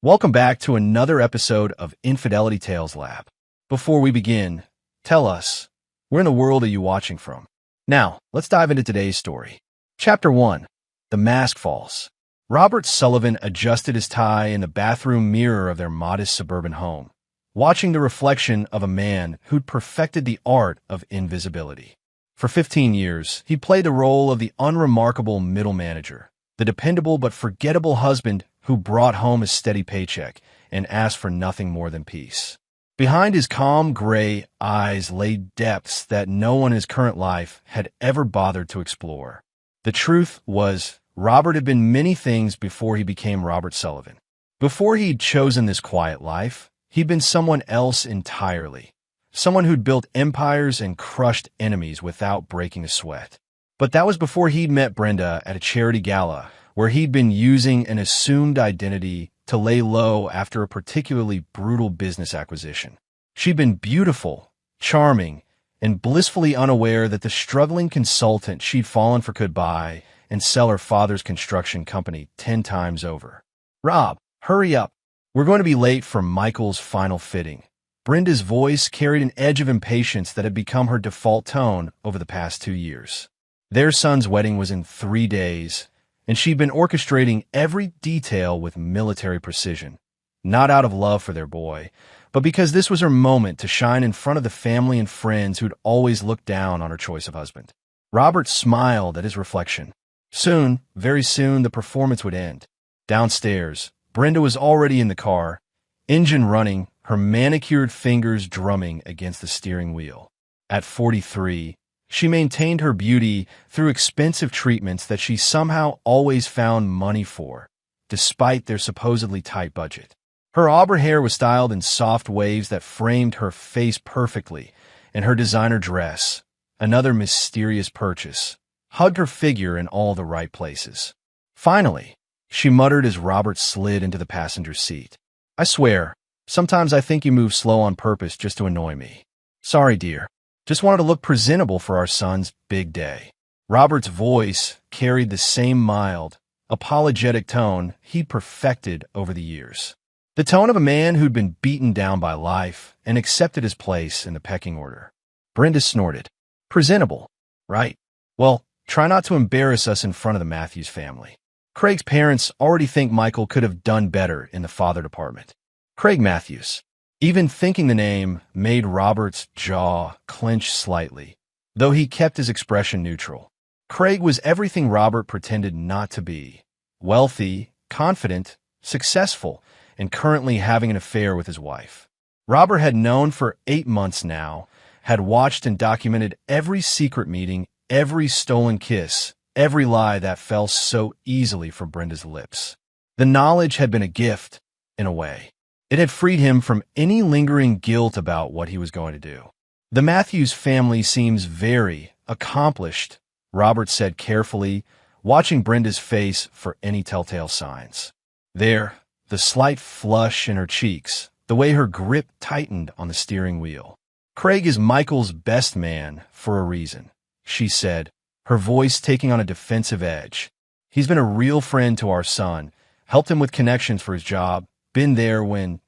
Welcome back to another episode of Infidelity Tales Lab. Before we begin, tell us, where in the world are you watching from? Now, let's dive into today's story. Chapter 1. The Mask Falls. Robert Sullivan adjusted his tie in the bathroom mirror of their modest suburban home, watching the reflection of a man who'd perfected the art of invisibility. For 15 years, he played the role of the unremarkable middle manager, the dependable but forgettable husband who brought home a steady paycheck and asked for nothing more than peace. Behind his calm gray eyes lay depths that no one in his current life had ever bothered to explore. The truth was, Robert had been many things before he became Robert Sullivan. Before he'd chosen this quiet life, he'd been someone else entirely. Someone who'd built empires and crushed enemies without breaking a sweat. But that was before he'd met Brenda at a charity gala, where he'd been using an assumed identity to lay low after a particularly brutal business acquisition. She'd been beautiful, charming, and blissfully unaware that the struggling consultant she'd fallen for could buy and sell her father's construction company 10 times over. "Rob, hurry up. We're going to be late for Michael's final fitting." Brenda's voice carried an edge of impatience that had become her default tone over the past 2 years. Their son's wedding was in 3 days, and she'd been orchestrating every detail with military precision, not out of love for their boy, but because this was her moment to shine in front of the family and friends who'd always looked down on her choice of husband. Robert smiled at his reflection. Soon, very soon, the performance would end. Downstairs, Brenda was already in the car, engine running, her manicured fingers drumming against the steering wheel. At 43, she maintained her beauty through expensive treatments that she somehow always found money for, despite their supposedly tight budget. Her auburn hair was styled in soft waves that framed her face perfectly, and her designer dress, another mysterious purchase, hugged her figure in all the right places. Finally, she muttered as Robert slid into the passenger seat. "I swear, sometimes I think you move slow on purpose just to annoy me. Sorry, dear. Just wanted to look presentable for our son's big day." Robert's voice carried the same mild, apologetic tone he'd perfected over the years. The tone of a man who'd been beaten down by life and accepted his place in the pecking order. Brenda snorted. "Presentable, right? Well, try not to embarrass us in front of the Matthews family. Craig's parents already think Michael could have done better in the father department." Craig Matthews. Even thinking the name made Robert's jaw clench slightly, though he kept his expression neutral. Craig was everything Robert pretended not to be: wealthy, confident, successful, and currently having an affair with his wife. Robert had known for 8 months now, had watched and documented every secret meeting, every stolen kiss, every lie that fell so easily from Brenda's lips. The knowledge had been a gift, in a way. It had freed him from any lingering guilt about what he was going to do. "The Matthews family seems very accomplished," Robert said carefully, watching Brenda's face for any telltale signs. There, the slight flush in her cheeks, the way her grip tightened on the steering wheel. "Craig is Michael's best man for a reason," she said, her voice taking on a defensive edge. "He's been a real friend to our son, helped him with connections for his job, been there when—"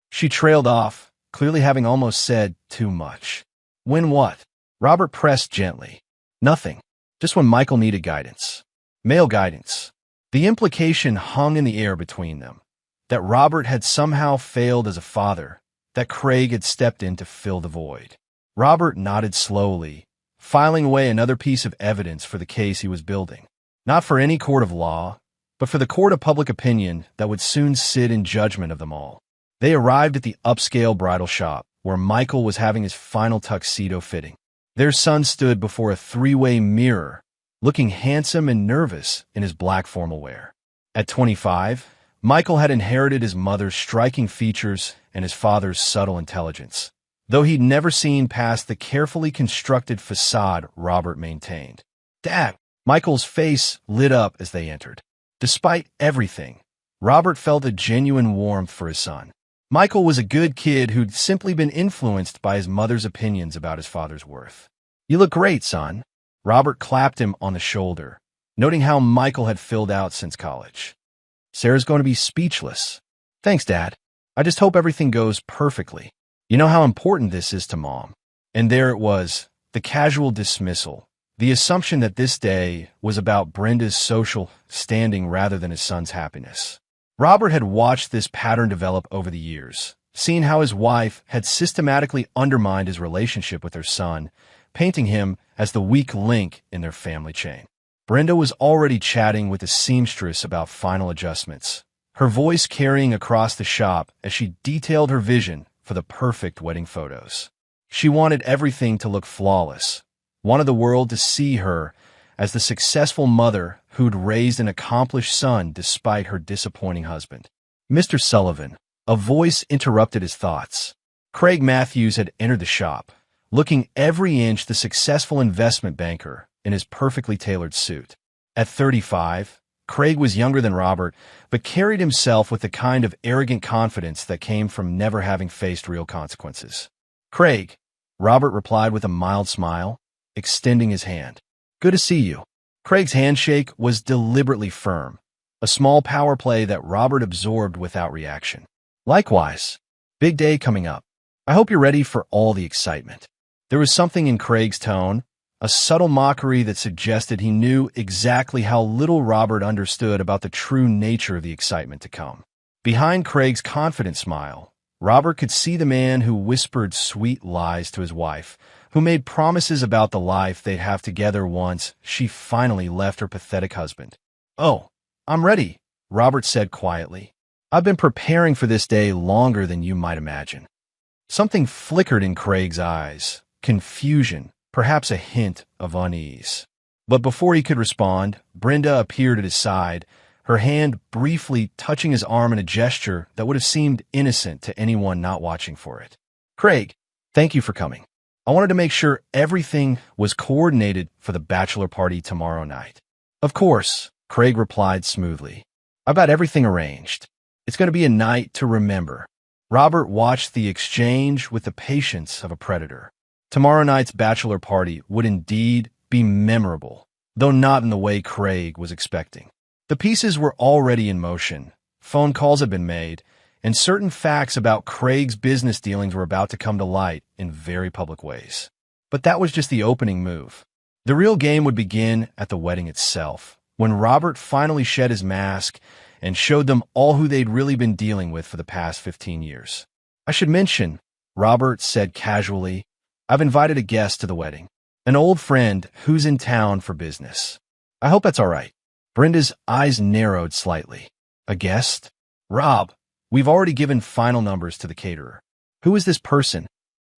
She trailed off, clearly having almost said too much. "When what?" Robert pressed gently. "Nothing. Just when Michael needed guidance. Male guidance." The implication hung in the air between them, that Robert had somehow failed as a father, that Craig had stepped in to fill the void. Robert nodded slowly, filing away another piece of evidence for the case he was building. Not for any court of law, but for the court of public opinion that would soon sit in judgment of them all. They arrived at the upscale bridal shop, where Michael was having his final tuxedo fitting. Their son stood before a 3-way mirror, looking handsome and nervous in his black formal wear. At 25, Michael had inherited his mother's striking features and his father's subtle intelligence, though he'd never seen past the carefully constructed facade Robert maintained. "Dad!" Michael's face lit up as they entered. Despite everything, Robert felt a genuine warmth for his son. Michael was a good kid who'd simply been influenced by his mother's opinions about his father's worth. "You look great, son." Robert clapped him on the shoulder, noting how Michael had filled out since college. "Sarah's going to be speechless." Thanks, Dad. I just hope everything goes perfectly. You know how important this is to Mom. And there it was, the casual dismissal, the assumption that this day was about Brenda's social standing rather than his son's happiness. Robert had watched this pattern develop over the years, seen how his wife had systematically undermined his relationship with her son, painting him as the weak link in their family chain. Brenda was already chatting with the seamstress about final adjustments, her voice carrying across the shop as she detailed her vision for the perfect wedding photos. She wanted everything to look flawless, wanted the world to see her as the successful mother who'd raised an accomplished son despite her disappointing husband. Mr. Sullivan, a voice interrupted his thoughts. Craig Matthews had entered the shop, looking every inch the successful investment banker in his perfectly tailored suit. At 35, Craig was younger than Robert, but carried himself with the kind of arrogant confidence that came from never having faced real consequences. "Craig," Robert replied with a mild smile, extending his hand. "Good to see you." Craig's handshake was deliberately firm, a small power play that Robert absorbed without reaction. "Likewise. Big day coming up. I hope you're ready for all the excitement." There was something in Craig's tone, a subtle mockery that suggested he knew exactly how little Robert understood about the true nature of the excitement to come. Behind Craig's confident smile, Robert could see the man who whispered sweet lies to his wife, who made promises about the life they'd have together once she finally left her pathetic husband. "Oh, I'm ready," Robert said quietly. "I've been preparing for this day longer than you might imagine." Something flickered in Craig's eyes, confusion, perhaps a hint of unease. But before he could respond, Brenda appeared at his side, her hand briefly touching his arm in a gesture that would have seemed innocent to anyone not watching for it. "Craig, thank you for coming. I wanted to make sure everything was coordinated for the bachelor party tomorrow night." "Of course," Craig replied smoothly. "I've got everything arranged. It's going to be a night to remember." Robert watched the exchange with the patience of a predator. Tomorrow night's bachelor party would indeed be memorable, though not in the way Craig was expecting. The pieces were already in motion, phone calls had been made, and certain facts about Craig's business dealings were about to come to light in very public ways. But that was just the opening move. The real game would begin at the wedding itself, when Robert finally shed his mask and showed them all who they'd really been dealing with for the past 15 years. "I should mention," Robert said casually, "I've invited a guest to the wedding, an old friend who's in town for business. I hope that's all right." Brenda's eyes narrowed slightly. "A guest? Rob, we've already given final numbers to the caterer. Who is this person?"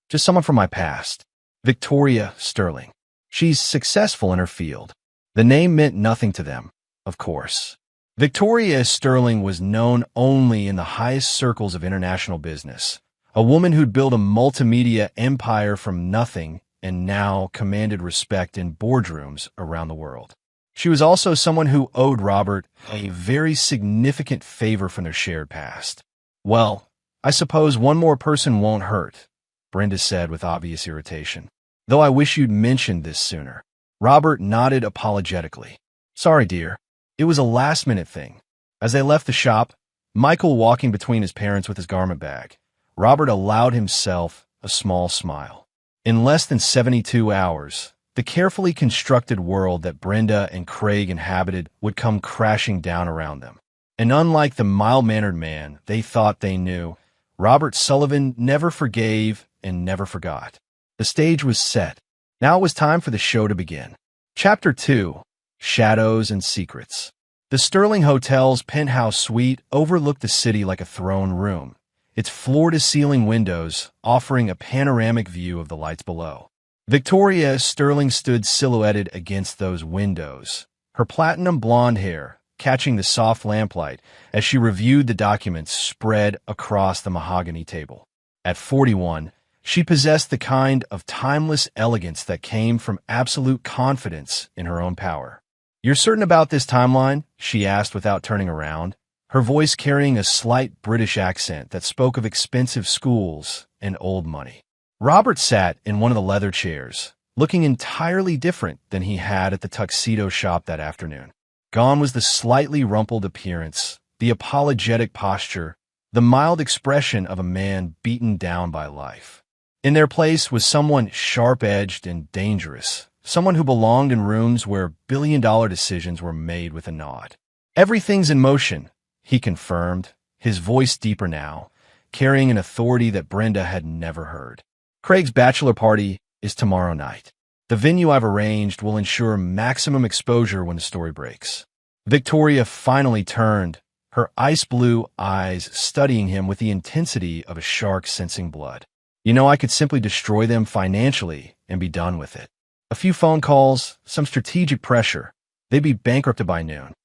"Just someone from my past. Victoria Sterling. She's successful in her field." The name meant nothing to them, of course. Victoria Sterling was known only in the highest circles of international business, a woman who'd built a multimedia empire from nothing and now commanded respect in boardrooms around the world. She was also someone who owed Robert a very significant favor from their shared past. "Well, I suppose one more person won't hurt," Brenda said with obvious irritation. "Though I wish you'd mentioned this sooner." Robert nodded apologetically. "Sorry, dear. It was a last-minute thing." As they left the shop, Michael walking between his parents with his garment bag, Robert allowed himself a small smile. In less than 72 hours, the carefully constructed world that Brenda and Craig inhabited would come crashing down around them. And unlike the mild-mannered man they thought they knew, Robert Sullivan never forgave and never forgot. The stage was set. Now it was time for the show to begin. Chapter 2: Shadows and Secrets. The Sterling Hotel's penthouse suite overlooked the city like a throne room, its floor-to-ceiling windows offering a panoramic view of the lights below. Victoria Sterling stood silhouetted against those windows, her platinum blonde hair catching the soft lamplight as she reviewed the documents spread across the mahogany table. At 41, she possessed the kind of timeless elegance that came from absolute confidence in her own power. "You're certain about this timeline?" she asked without turning around, her voice carrying a slight British accent that spoke of expensive schools and old money. Robert sat in one of the leather chairs, looking entirely different than he had at the tuxedo shop that afternoon. Gone was the slightly rumpled appearance, the apologetic posture, the mild expression of a man beaten down by life. In their place was someone sharp-edged and dangerous, someone who belonged in rooms where billion-dollar decisions were made with a nod. "Everything's in motion," he confirmed, his voice deeper now, carrying an authority that Brenda had never heard. "Craig's bachelor party is tomorrow night. The venue I've arranged will ensure maximum exposure when the story breaks." Victoria finally turned, her ice blue eyes studying him with the intensity of a shark sensing blood. "You know, I could simply destroy them financially and be done with it. A few phone calls, some strategic pressure. They'd be bankrupted by noon."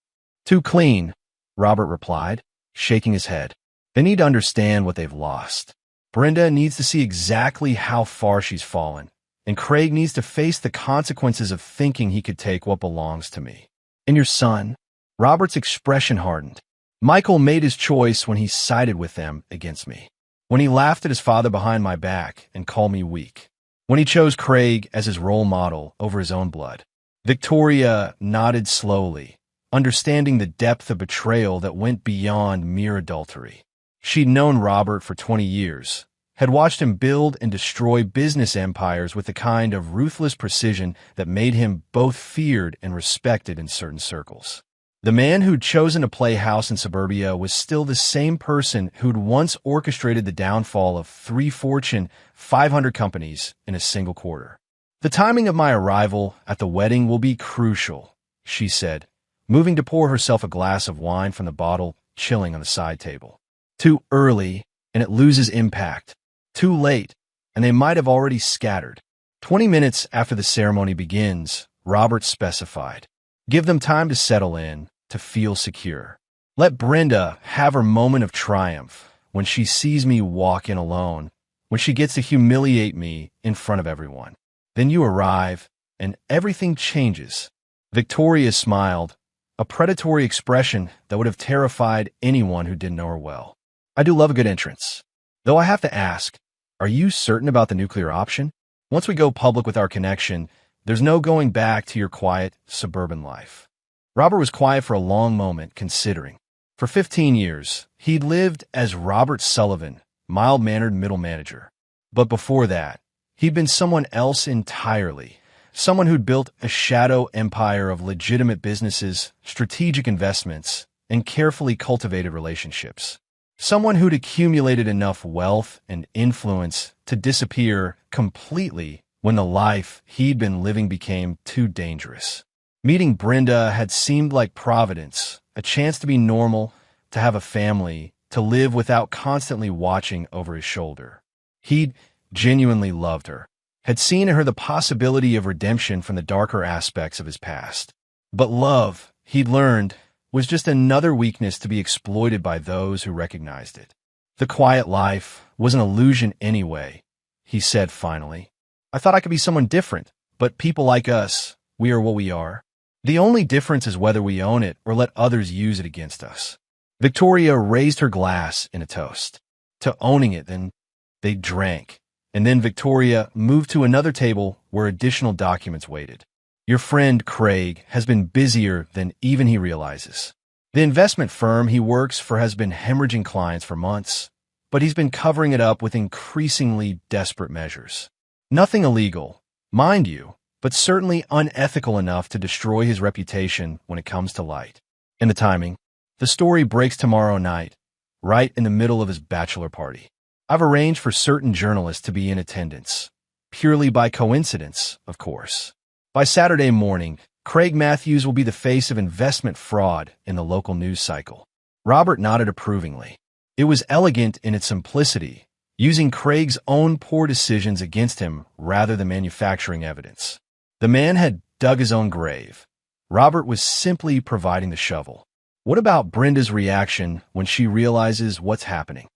"Too clean," Robert replied, shaking his head. "They need to understand what they've lost. Brenda needs to see exactly how far she's fallen, and Craig needs to face the consequences of thinking he could take what belongs to me." "And your son?" Robert's expression hardened. "Michael made his choice when he sided with them against me. When he laughed at his father behind my back and called me weak. When he chose Craig as his role model over his own blood." Victoria nodded slowly, understanding the depth of betrayal that went beyond mere adultery. She'd known Robert for 20 years, had watched him build and destroy business empires with the kind of ruthless precision that made him both feared and respected in certain circles. The man who'd chosen to play house in suburbia was still the same person who'd once orchestrated the downfall of 3 Fortune 500 companies in a single quarter. "The timing of my arrival at the wedding will be crucial," she said, moving to pour herself a glass of wine from the bottle chilling on the side table. "Too early, and it loses impact. Too late, and they might have already scattered." 20 minutes after the ceremony begins, Robert specified, "Give them time to settle in, to feel secure. Let Brenda have her moment of triumph when she sees me walk in alone, when she gets to humiliate me in front of everyone. Then you arrive, and everything changes." Victoria smiled, a predatory expression that would have terrified anyone who didn't know her well. "I do love a good entrance. Though I have to ask, are you certain about the nuclear option? Once we go public with our connection, there's no going back to your quiet, suburban life." Robert was quiet for a long moment, considering. For 15 years, he'd lived as Robert Sullivan, mild-mannered middle manager. But before that, he'd been someone else entirely, someone who'd built a shadow empire of legitimate businesses, strategic investments, and carefully cultivated relationships. Someone who'd accumulated enough wealth and influence to disappear completely when the life he'd been living became too dangerous. Meeting Brenda had seemed like providence, a chance to be normal, to have a family, to live without constantly watching over his shoulder. He'd genuinely loved her, had seen in her the possibility of redemption from the darker aspects of his past. But love, he'd learned, was just another weakness to be exploited by those who recognized it. "The quiet life was an illusion anyway," he said finally. "I thought I could be someone different, but people like us, we are what we are. The only difference is whether we own it or let others use it against us." Victoria raised her glass in a toast. To owning it, then they drank, and then Victoria moved to another table where additional documents waited. "Your friend Craig has been busier than even he realizes. The investment firm he works for has been hemorrhaging clients for months, but he's been covering it up with increasingly desperate measures. Nothing illegal, mind you, but certainly unethical enough to destroy his reputation when it comes to light. And the timing. The story breaks tomorrow night, right in the middle of his bachelor party. I've arranged for certain journalists to be in attendance, purely by coincidence, of course. By Saturday morning, Craig Matthews will be the face of investment fraud in the local news cycle." Robert nodded approvingly. It was elegant in its simplicity, using Craig's own poor decisions against him rather than manufacturing evidence. The man had dug his own grave. Robert was simply providing the shovel. What about Brenda's reaction when she realizes what's happening?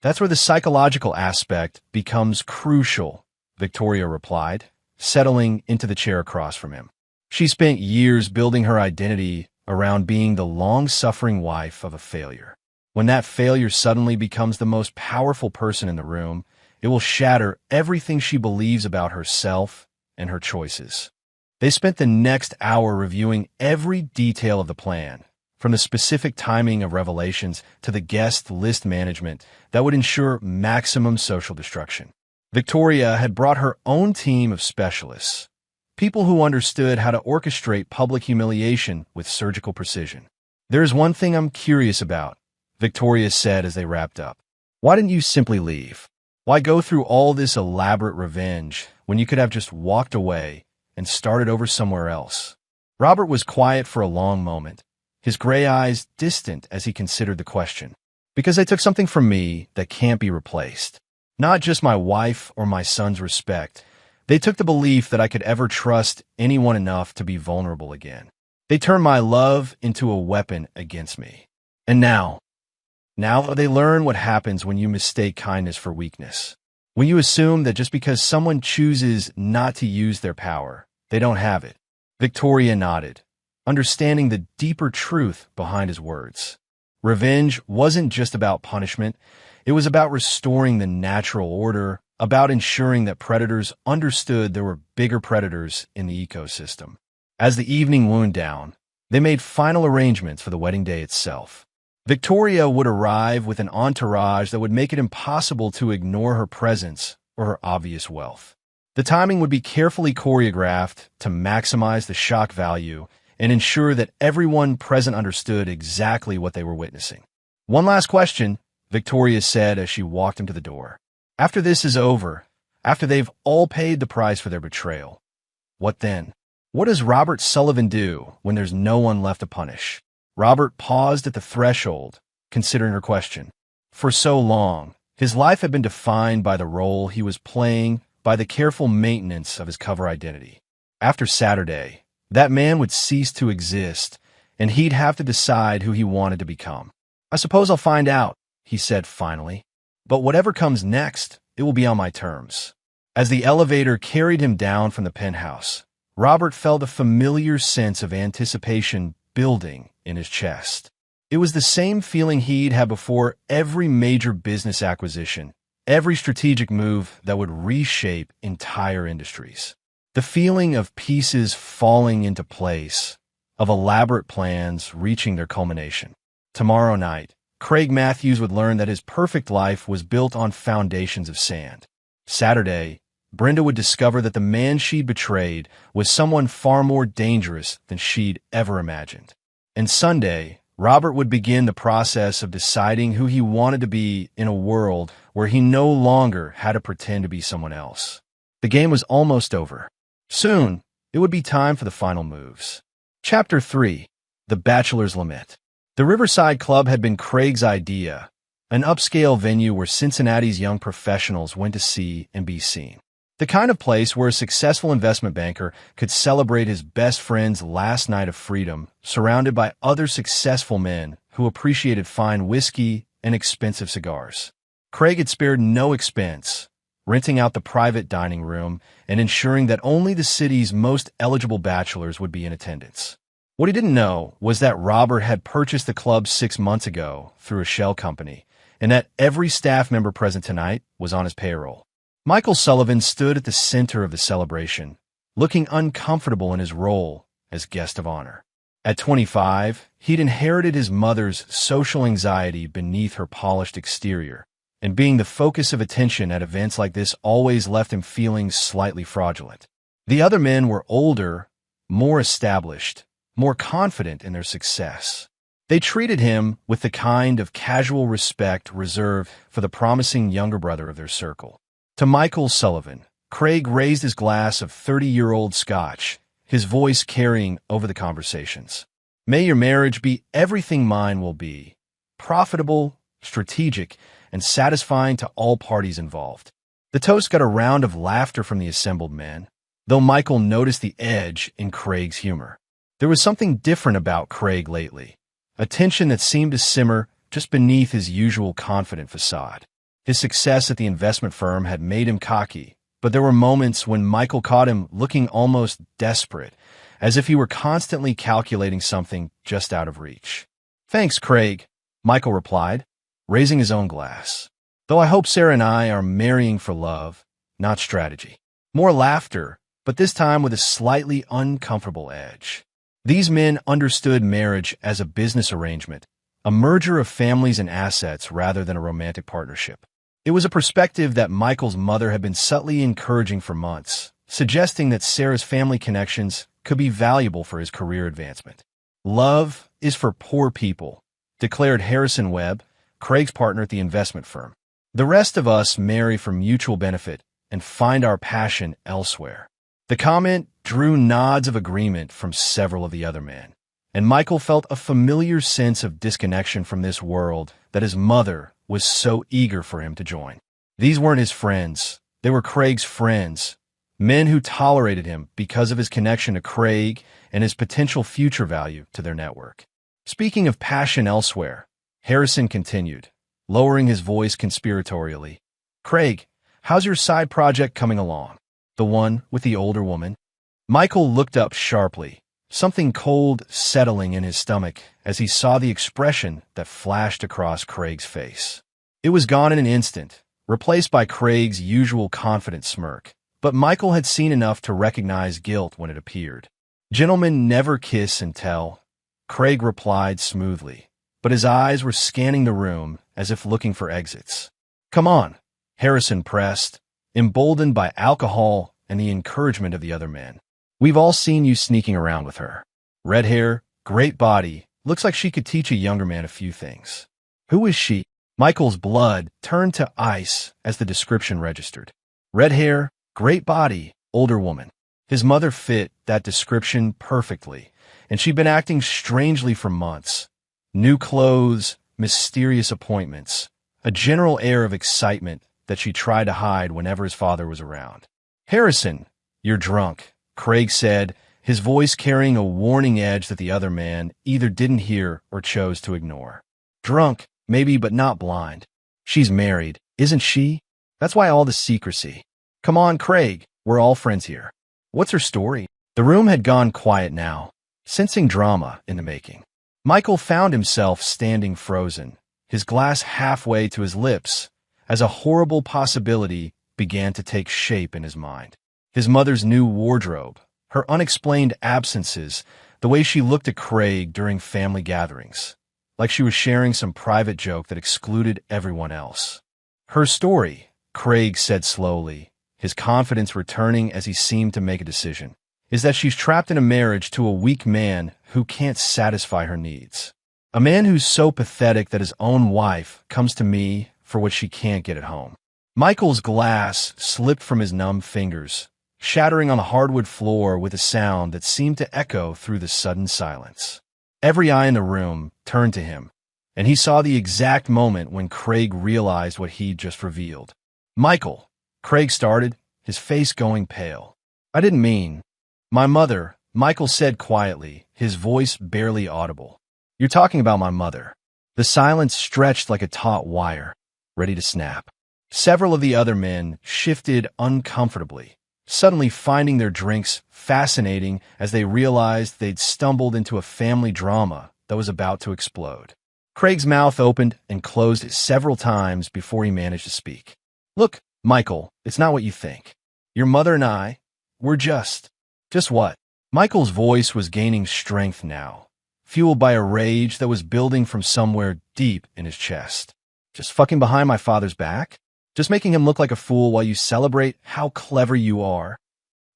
"That's where the psychological aspect becomes crucial," Victoria replied, settling into the chair across from him. She spent years building her identity around being the long-suffering wife of a failure. When that failure suddenly becomes the most powerful person in the room, it will shatter everything she believes about herself and her choices. They spent the next hour reviewing every detail of the plan, from the specific timing of revelations to the guest list management that would ensure maximum social destruction. Victoria had brought her own team of specialists, people who understood how to orchestrate public humiliation with surgical precision. "There's one thing I'm curious about," Victoria said as they wrapped up. "Why didn't you simply leave? Why go through all this elaborate revenge when you could have just walked away and started over somewhere else?" Robert was quiet for a long moment, his gray eyes distant as he considered the question. "Because they took something from me that can't be replaced. Not just my wife or my son's respect. They took the belief that I could ever trust anyone enough to be vulnerable again. They turned my love into a weapon against me. And now they learn what happens when you mistake kindness for weakness. When you assume that just because someone chooses not to use their power, they don't have it." Victoria nodded, understanding the deeper truth behind his words. Revenge wasn't just about punishment. It was about restoring the natural order, about ensuring that predators understood there were bigger predators in the ecosystem. As the evening wound down, they made final arrangements for the wedding day itself. Victoria would arrive with an entourage that would make it impossible to ignore her presence or her obvious wealth. The timing would be carefully choreographed to maximize the shock value and ensure that everyone present understood exactly what they were witnessing. "One last question," Victoria said as she walked him to the door. "After this is over, after they've all paid the price for their betrayal, what then? What does Robert Sullivan do when there's no one left to punish?" Robert paused at the threshold, considering her question. For so long, his life had been defined by the role he was playing, by the careful maintenance of his cover identity. After Saturday, that man would cease to exist, and he'd have to decide who he wanted to become. "I suppose I'll find out," he said finally. "But whatever comes next, it will be on my terms." As the elevator carried him down from the penthouse, Robert felt a familiar sense of anticipation building in his chest. It was the same feeling he'd had before every major business acquisition, every strategic move that would reshape entire industries. The feeling of pieces falling into place, of elaborate plans reaching their culmination. Tomorrow night, Craig Matthews would learn that his perfect life was built on foundations of sand. Saturday, Brenda would discover that the man she'd betrayed was someone far more dangerous than she'd ever imagined. And Sunday, Robert would begin the process of deciding who he wanted to be in a world where he no longer had to pretend to be someone else. The game was almost over. Soon, it would be time for the final moves. Chapter 3. The Bachelor's Lament. The Riverside Club had been Craig's idea, an upscale venue where Cincinnati's young professionals went to see and be seen. The kind of place where a successful investment banker could celebrate his best friend's last night of freedom, surrounded by other successful men who appreciated fine whiskey and expensive cigars. Craig had spared no expense, renting out the private dining room and ensuring that only the city's most eligible bachelors would be in attendance. What he didn't know was that Robert had purchased the club 6 months ago through a shell company, and that every staff member present tonight was on his payroll. Michael Sullivan stood at the center of the celebration, looking uncomfortable in his role as guest of honor. At 25, he'd inherited his mother's social anxiety beneath her polished exterior, and being the focus of attention at events like this always left him feeling slightly fraudulent. The other men were older, more established, more confident in their success. They treated him with the kind of casual respect reserved for the promising younger brother of their circle. To Michael Sullivan, Craig raised his glass of 30-year-old scotch, his voice carrying over the conversations. "May your marriage be everything mine will be, profitable, strategic, and satisfying to all parties involved." The toast got a round of laughter from the assembled men, though Michael noticed the edge in Craig's humor. There was something different about Craig lately, a tension that seemed to simmer just beneath his usual confident facade. His success at the investment firm had made him cocky, but there were moments when Michael caught him looking almost desperate, as if he were constantly calculating something just out of reach. "Thanks, Craig," Michael replied, raising his own glass. "Though I hope Sarah and I are marrying for love, not strategy." More laughter, but this time with a slightly uncomfortable edge. These men understood marriage as a business arrangement, a merger of families and assets rather than a romantic partnership. It was a perspective that Michael's mother had been subtly encouraging for months, suggesting that Sarah's family connections could be valuable for his career advancement. "Love is for poor people," declared Harrison Webb, Craig's partner at the investment firm. "The rest of us marry for mutual benefit and find our passion elsewhere." The comment drew nods of agreement from several of the other men, and Michael felt a familiar sense of disconnection from this world that his mother was so eager for him to join. These weren't his friends. They were Craig's friends, men who tolerated him because of his connection to Craig and his potential future value to their network. Speaking of passion elsewhere, Harrison continued, lowering his voice conspiratorially. "Craig, how's your side project coming along? The one with the older woman?" Michael looked up sharply, something cold settling in his stomach as he saw the expression that flashed across Craig's face. It was gone in an instant, replaced by Craig's usual confident smirk, but Michael had seen enough to recognize guilt when it appeared. "Gentlemen never kiss and tell," Craig replied smoothly, but his eyes were scanning the room as if looking for exits. "Come on," Harrison pressed, emboldened by alcohol and the encouragement of the other men. "We've all seen you sneaking around with her. Red hair, great body, looks like she could teach a younger man a few things." "Who is she?" Michael's blood turned to ice as the description registered. Red hair, great body, older woman. His mother fit that description perfectly, and she'd been acting strangely for months. New clothes, mysterious appointments, a general air of excitement that she tried to hide whenever his father was around. "Harrison, you're drunk," Craig said, his voice carrying a warning edge that the other man either didn't hear or chose to ignore. "Drunk, maybe, but not blind. She's married, isn't she? That's why all the secrecy. Come on, Craig, we're all friends here. What's her story?" The room had gone quiet now, sensing drama in the making. Michael found himself standing frozen, his glass halfway to his lips, as a horrible possibility began to take shape in his mind. His mother's new wardrobe, her unexplained absences, the way she looked at Craig during family gatherings, like she was sharing some private joke that excluded everyone else. "Her story," Craig said slowly, his confidence returning as he seemed to make a decision, "is that she's trapped in a marriage to a weak man who can't satisfy her needs. A man who's so pathetic that his own wife comes to me for what she can't get at home." Michael's glass slipped from his numb fingers, shattering on the hardwood floor with a sound that seemed to echo through the sudden silence. Every eye in the room turned to him, and he saw the exact moment when Craig realized what he'd just revealed. "Michael," Craig started, his face going pale. "I didn't mean—" "My mother," Michael said quietly, his voice barely audible. "You're talking about my mother." The silence stretched like a taut wire, ready to snap. Several of the other men shifted uncomfortably, suddenly finding their drinks fascinating as they realized they'd stumbled into a family drama that was about to explode. Craig's mouth opened and closed several times before he managed to speak. "Look, Michael, it's not what you think. Your mother and I, we're just what?" Michael's voice was gaining strength now, fueled by a rage that was building from somewhere deep in his chest. "Just fucking behind my father's back? Just making him look like a fool while you celebrate how clever you are?"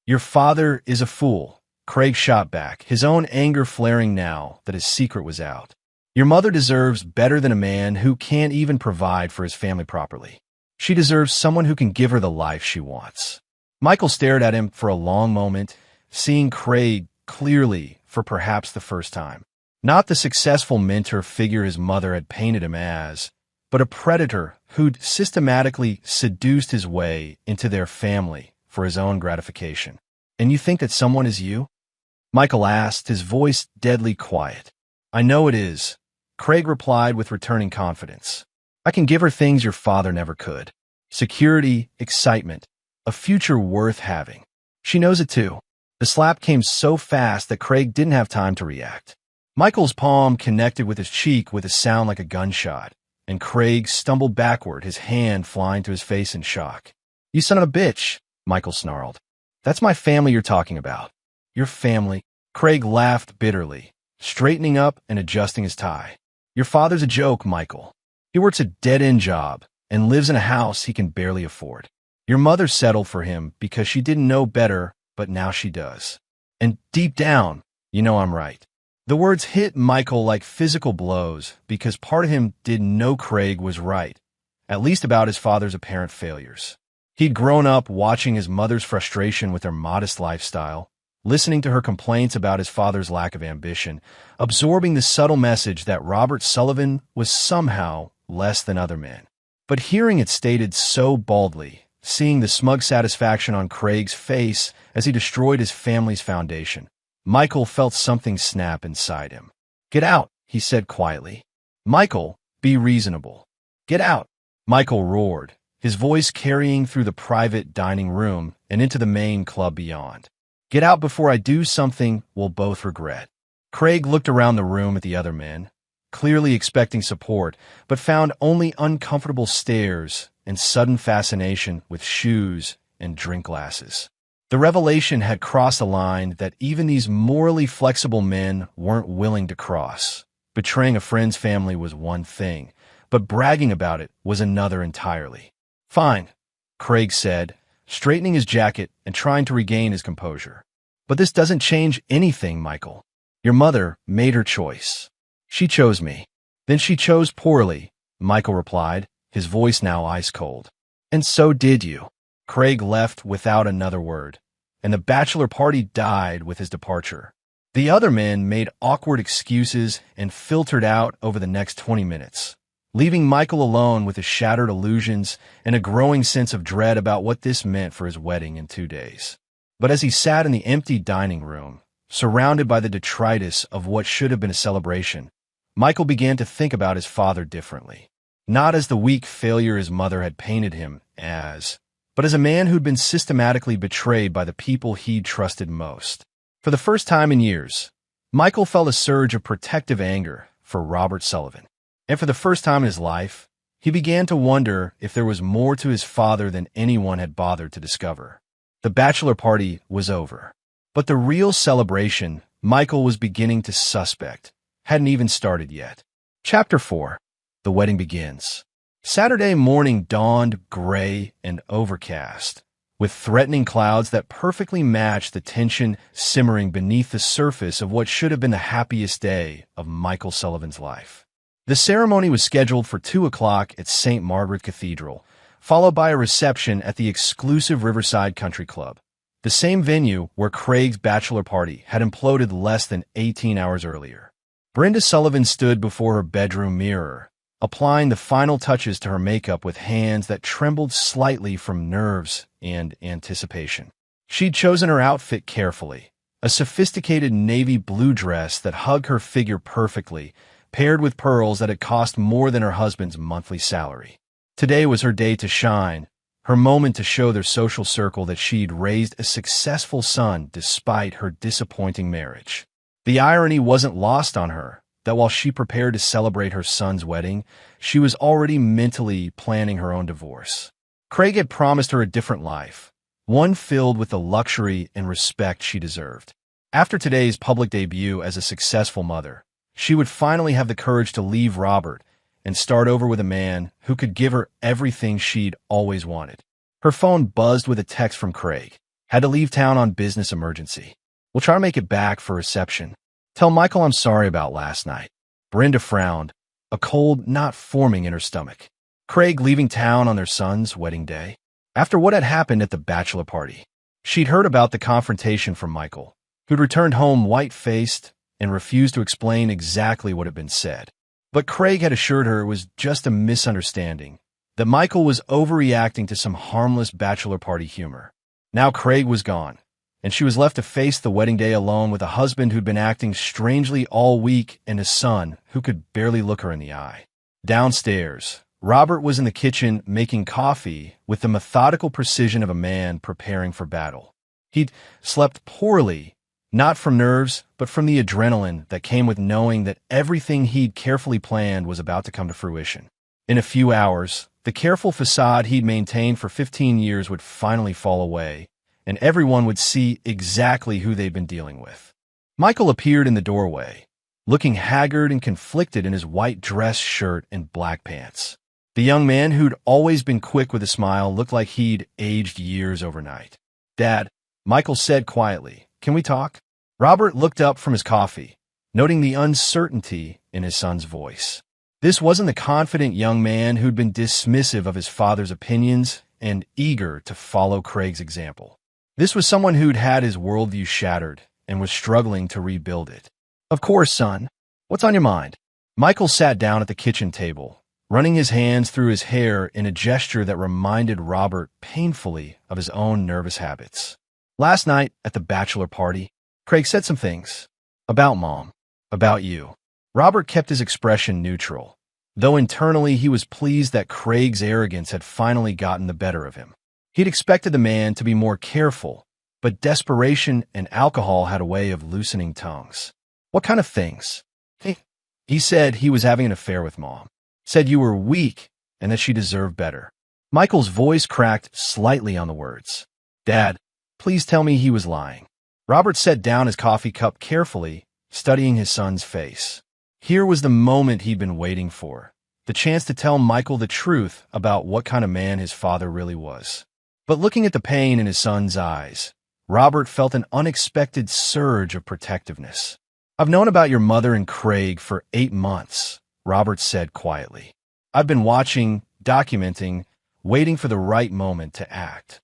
"Your father is a fool," Craig shot back, his own anger flaring now that his secret was out. "Your mother deserves better than a man who can't even provide for his family properly. She deserves someone who can give her the life she wants." Michael stared at him for a long moment, seeing Craig clearly for perhaps the first time. Not the successful mentor figure his mother had painted him as, but a predator who'd systematically seduced his way into their family for his own gratification. "And you think that someone is you?" Michael asked, his voice deadly quiet. "I know it is," Craig replied with returning confidence. "I can give her things your father never could. Security, excitement, a future worth having. She knows it too." The slap came so fast that Craig didn't have time to react. Michael's palm connected with his cheek with a sound like a gunshot, and Craig stumbled backward, his hand flying to his face in shock. "You son of a bitch," Michael snarled. "That's my family you're talking about." "Your family," Craig laughed bitterly, straightening up and adjusting his tie. Your father's a joke, Michael. He works a dead-end job and lives in a house he can barely afford. Your mother settled for him because she didn't know better, but now she does. And deep down, you know I'm right. The words hit Michael like physical blows because part of him didn't know Craig was right, at least about his father's apparent failures. He'd grown up watching his mother's frustration with her modest lifestyle, listening to her complaints about his father's lack of ambition, absorbing the subtle message that Robert Sullivan was somehow less than other men. But hearing it stated so baldly, seeing the smug satisfaction on Craig's face as he destroyed his family's foundation, Michael felt something snap inside him. Get out, he said quietly. Michael, be reasonable. Get out, Michael roared, his voice carrying through the private dining room and into the main club beyond. Get out before I do something we'll both regret. Craig looked around the room at the other men, clearly expecting support, but found only uncomfortable stares and sudden fascination with shoes and drink glasses. The revelation had crossed a line that even these morally flexible men weren't willing to cross. Betraying a friend's family was one thing, but bragging about it was another entirely. Fine, Craig said, straightening his jacket and trying to regain his composure. But this doesn't change anything, Michael. Your mother made her choice. She chose me. Then she chose poorly, Michael replied, his voice now ice-cold. And so did you. Craig left without another word, and the bachelor party died with his departure. The other men made awkward excuses and filtered out over the next 20 minutes, leaving Michael alone with his shattered illusions and a growing sense of dread about what this meant for his wedding in 2 days. But as he sat in the empty dining room, surrounded by the detritus of what should have been a celebration, Michael began to think about his father differently. Not as the weak failure his mother had painted him as, but as a man who'd been systematically betrayed by the people he'd trusted most. For the first time in years, Michael felt a surge of protective anger for Robert Sullivan. And for the first time in his life, he began to wonder if there was more to his father than anyone had bothered to discover. The bachelor party was over. But the real celebration, Michael was beginning to suspect, hadn't even started yet. Chapter 4. The wedding begins. Saturday morning dawned gray and overcast, with threatening clouds that perfectly matched the tension simmering beneath the surface of what should have been the happiest day of Michael Sullivan's life. The ceremony was scheduled for 2 o'clock at St. Margaret Cathedral, followed by a reception at the exclusive Riverside Country Club, the same venue where Craig's bachelor party had imploded less than 18 hours earlier. Brenda Sullivan stood before her bedroom mirror, applying the final touches to her makeup with hands that trembled slightly from nerves and anticipation. She'd chosen her outfit carefully, a sophisticated navy blue dress that hugged her figure perfectly, paired with pearls that had cost more than her husband's monthly salary. Today was her day to shine, her moment to show their social circle that she'd raised a successful son despite her disappointing marriage. The irony wasn't lost on her that while she prepared to celebrate her son's wedding, she was already mentally planning her own divorce. Craig had promised her a different life, one filled with the luxury and respect she deserved. After today's public debut as a successful mother, she would finally have the courage to leave Robert and start over with a man who could give her everything she'd always wanted. Her phone buzzed with a text from Craig. Had to leave town on business emergency. We'll try to make it back for reception. Tell Michael I'm sorry about last night. Brenda frowned, a cold knot forming in her stomach. Craig leaving town on their son's wedding day? After what had happened at the bachelor party, she'd heard about the confrontation from Michael, who'd returned home white-faced and refused to explain exactly what had been said. But Craig had assured her it was just a misunderstanding, that Michael was overreacting to some harmless bachelor party humor. Now Craig was gone, and she was left to face the wedding day alone with a husband who'd been acting strangely all week and a son who could barely look her in the eye. Downstairs, Robert was in the kitchen making coffee with the methodical precision of a man preparing for battle. He'd slept poorly, not from nerves, but from the adrenaline that came with knowing that everything he'd carefully planned was about to come to fruition. In a few hours, the careful facade he'd maintained for 15 years would finally fall away, and everyone would see exactly who they'd been dealing with. Michael appeared in the doorway, looking haggard and conflicted in his white dress shirt and black pants. The young man, who'd always been quick with a smile, looked like he'd aged years overnight. "Dad," Michael said quietly, "can we talk?" Robert looked up from his coffee, noting the uncertainty in his son's voice. This wasn't the confident young man who'd been dismissive of his father's opinions and eager to follow Craig's example. This was someone who'd had his worldview shattered and was struggling to rebuild it. "Of course, son. What's on your mind?" Michael sat down at the kitchen table, running his hands through his hair in a gesture that reminded Robert painfully of his own nervous habits. "Last night at the bachelor party, Craig said some things. About Mom. About you." Robert kept his expression neutral, though internally he was pleased that Craig's arrogance had finally gotten the better of him. He'd expected the man to be more careful, but desperation and alcohol had a way of loosening tongues. "What kind of things?" He said he was having an affair with Mom. Said you were weak and that she deserved better. Michael's voice cracked slightly on the words. "Dad, please tell me he was lying." Robert set down his coffee cup carefully, studying his son's face. Here was the moment he'd been waiting for, the chance to tell Michael the truth about what kind of man his father really was. But looking at the pain in his son's eyes, Robert felt an unexpected surge of protectiveness. "I've known about your mother and Craig for 8 months, Robert said quietly. "I've been watching, documenting, waiting for the right moment to act."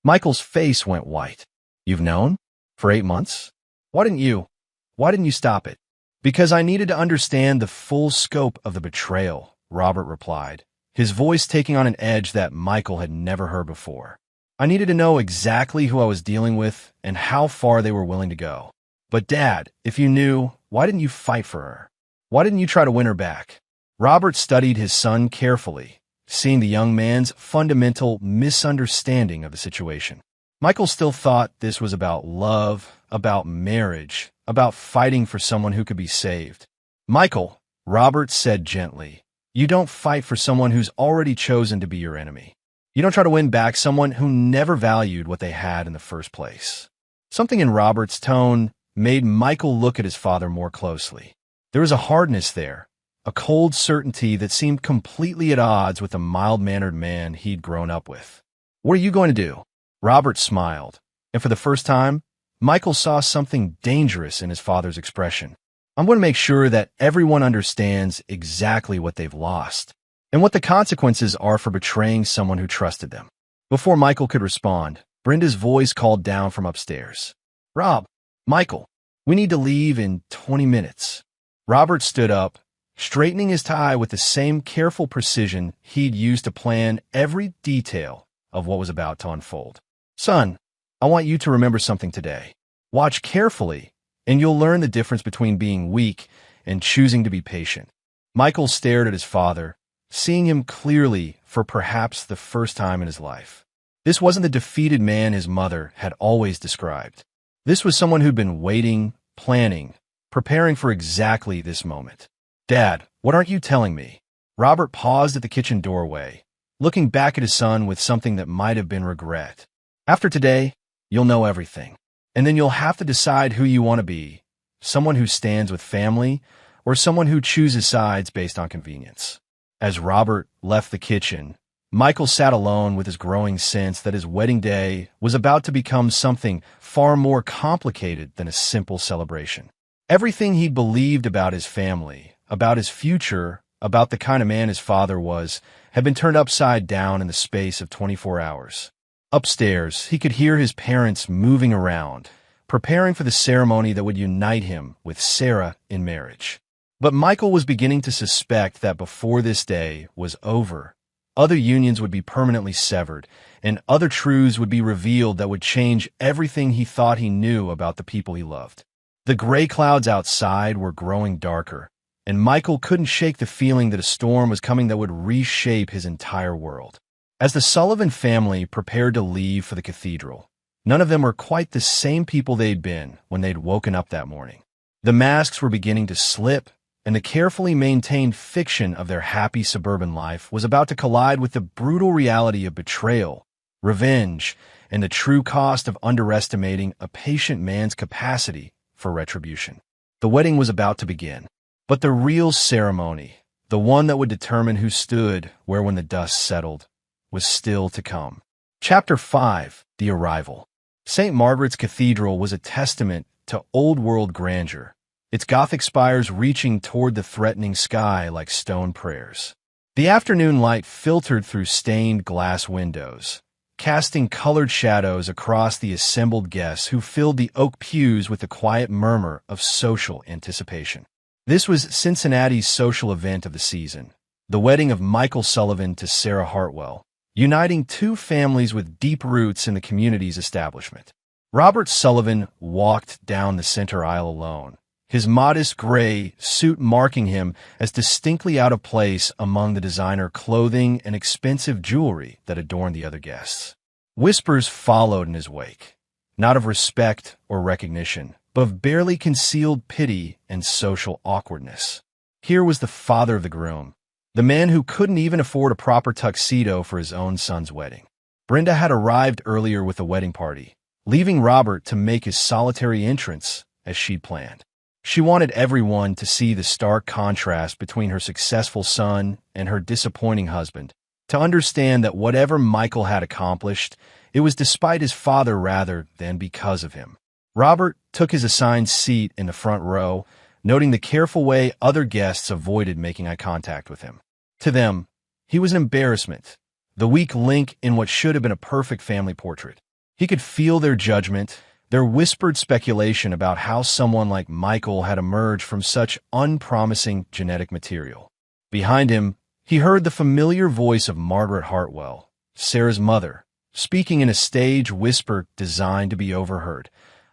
Michael's face went white. "You've known? For 8 months? Why didn't you stop it?" "Because I needed to understand the full scope of the betrayal," Robert replied, his voice taking on an edge that Michael had never heard before. "I needed to know exactly who I was dealing with and how far they were willing to go. But Dad, if you knew, why didn't you fight for her? Why didn't you try to win her back?" Robert studied his son carefully, seeing the young man's fundamental misunderstanding of the situation. Michael still thought this was about love, about marriage, about fighting for someone who could be saved. "Michael," Robert said gently, "you don't fight for someone who's already chosen to be your enemy. You don't try to win back someone who never valued what they had in the first place." Something in Robert's tone made Michael look at his father more closely. There was a hardness there, a cold certainty that seemed completely at odds with the mild-mannered man he'd grown up with. "What are you going to do?" Robert smiled, and for the first time, Michael saw something dangerous in his father's expression. "I'm going to make sure that everyone understands exactly what they've lost, and what the consequences are for betraying someone who trusted them." Before Michael could respond, Brenda's voice called down from upstairs. "Rob, Michael, we need to leave in 20 minutes. Robert stood up, straightening his tie with the same careful precision he'd used to plan every detail of what was about to unfold. "Son, I want you to remember something today. Watch carefully, and you'll learn the difference between being weak and choosing to be patient." Michael stared at his father, seeing him clearly for perhaps the first time in his life. This wasn't the defeated man his mother had always described. This was someone who'd been waiting, planning, preparing for exactly this moment. "Dad, what aren't you telling me?" Robert paused at the kitchen doorway, looking back at his son with something that might have been regret. "After today, you'll know everything. And then you'll have to decide who you want to be, someone who stands with family or someone who chooses sides based on convenience." As Robert left the kitchen, Michael sat alone with his growing sense that his wedding day was about to become something far more complicated than a simple celebration. Everything he believed about his family, about his future, about the kind of man his father was, had been turned upside down in the space of 24 hours. Upstairs, he could hear his parents moving around, preparing for the ceremony that would unite him with Sarah in marriage. But Michael was beginning to suspect that before this day was over, other unions would be permanently severed, and other truths would be revealed that would change everything he thought he knew about the people he loved. The gray clouds outside were growing darker, and Michael couldn't shake the feeling that a storm was coming that would reshape his entire world. As the Sullivan family prepared to leave for the cathedral, none of them were quite the same people they'd been when they'd woken up that morning. The masks were beginning to slip, and the carefully maintained fiction of their happy suburban life was about to collide with the brutal reality of betrayal, revenge, and the true cost of underestimating a patient man's capacity for retribution. The wedding was about to begin, but the real ceremony, the one that would determine who stood where when the dust settled, was still to come. Chapter 5: The Arrival. St. Margaret's Cathedral was a testament to old-world grandeur, its Gothic spires reaching toward the threatening sky like stone prayers. The afternoon light filtered through stained glass windows, casting colored shadows across the assembled guests who filled the oak pews with the quiet murmur of social anticipation. This was Cincinnati's social event of the season, the wedding of Michael Sullivan to Sarah Hartwell, uniting two families with deep roots in the community's establishment. Robert Sullivan walked down the center aisle alone, his modest gray suit marking him as distinctly out of place among the designer clothing and expensive jewelry that adorned the other guests. Whispers followed in his wake, not of respect or recognition, but of barely concealed pity and social awkwardness. Here was the father of the groom, the man who couldn't even afford a proper tuxedo for his own son's wedding. Brenda had arrived earlier with the wedding party, leaving Robert to make his solitary entrance as she'd planned. She wanted everyone to see the stark contrast between her successful son and her disappointing husband, to understand that whatever Michael had accomplished, it was despite his father rather than because of him. Robert took his assigned seat in the front row, noting the careful way other guests avoided making eye contact with him. To them, he was an embarrassment, the weak link in what should have been a perfect family portrait. He could feel their judgment, their whispered speculation about how someone like Michael had emerged from such unpromising genetic material. Behind him, he heard the familiar voice of Margaret Hartwell, Sarah's mother, speaking in a stage whisper designed to be overheard.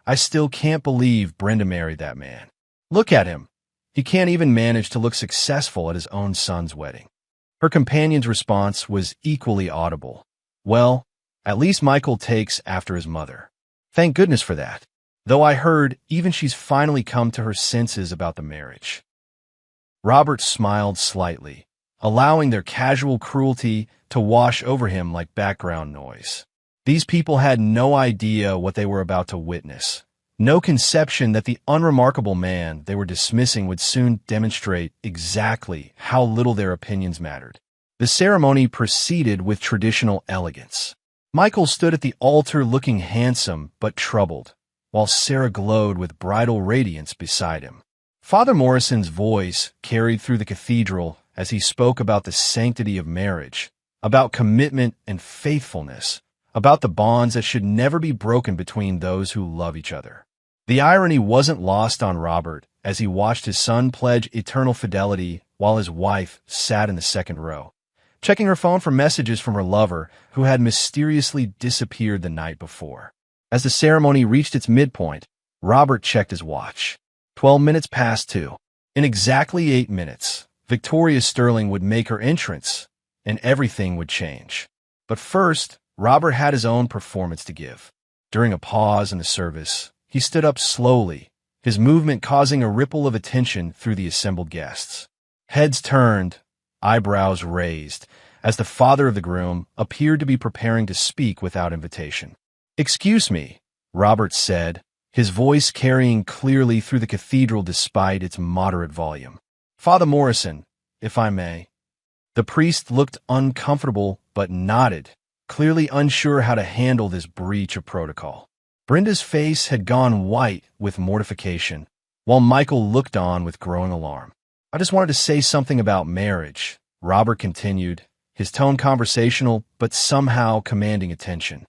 "I still can't believe Brenda married that man. Look at him. He can't even manage to look successful at his own son's wedding." Her companion's response was equally audible. "Well, at least Michael takes after his mother. Thank goodness for that. Though I heard even she's finally come to her senses about the marriage." Robert smiled slightly, allowing their casual cruelty to wash over him like background noise. These people had no idea what they were about to witness, no conception that the unremarkable man they were dismissing would soon demonstrate exactly how little their opinions mattered. The ceremony proceeded with traditional elegance. Michael stood at the altar looking handsome but troubled, while Sarah glowed with bridal radiance beside him. Father Morrison's voice carried through the cathedral as he spoke about the sanctity of marriage, about commitment and faithfulness, about the bonds that should never be broken between those who love each other. The irony wasn't lost on Robert as he watched his son pledge eternal fidelity while his wife sat in the second row, checking her phone for messages from her lover who had mysteriously disappeared the night before. As the ceremony reached its midpoint, Robert checked his watch. 12 minutes past 2. In exactly 8 minutes, Victoria Sterling would make her entrance, and everything would change. But first, Robert had his own performance to give. During a pause in the service, he stood up slowly, his movement causing a ripple of attention through the assembled guests. Heads turned, eyebrows raised, as the father of the groom appeared to be preparing to speak without invitation. "Excuse me," Robert said, his voice carrying clearly through the cathedral despite its moderate volume. "Father Morrison, if I may." The priest looked uncomfortable but nodded, clearly unsure how to handle this breach of protocol. Brenda's face had gone white with mortification, while Michael looked on with growing alarm. "I just wanted to say something about marriage," Robert continued, his tone conversational but somehow commanding attention.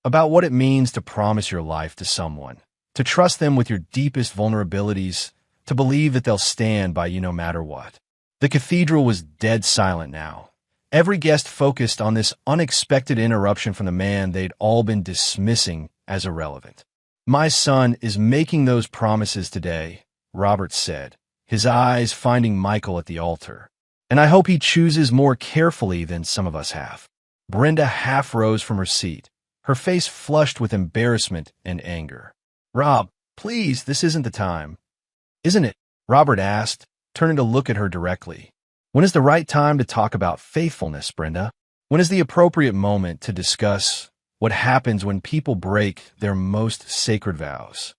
"About what it means to promise your life to someone, to trust them with your deepest vulnerabilities, to believe that they'll stand by you no matter what." The cathedral was dead silent now. Every guest focused on this unexpected interruption from the man they'd all been dismissing as irrelevant. "My son is making those promises today," Robert said, his eyes finding Michael at the altar. "And I hope he chooses more carefully than some of us have." Brenda half rose from her seat, her face flushed with embarrassment and anger. "Rob, please, this isn't the time." "Isn't it?" Robert asked, turning to look at her directly. "When is the right time to talk about faithfulness, Brenda? When is the appropriate moment to discuss what happens when people break their most sacred vows?"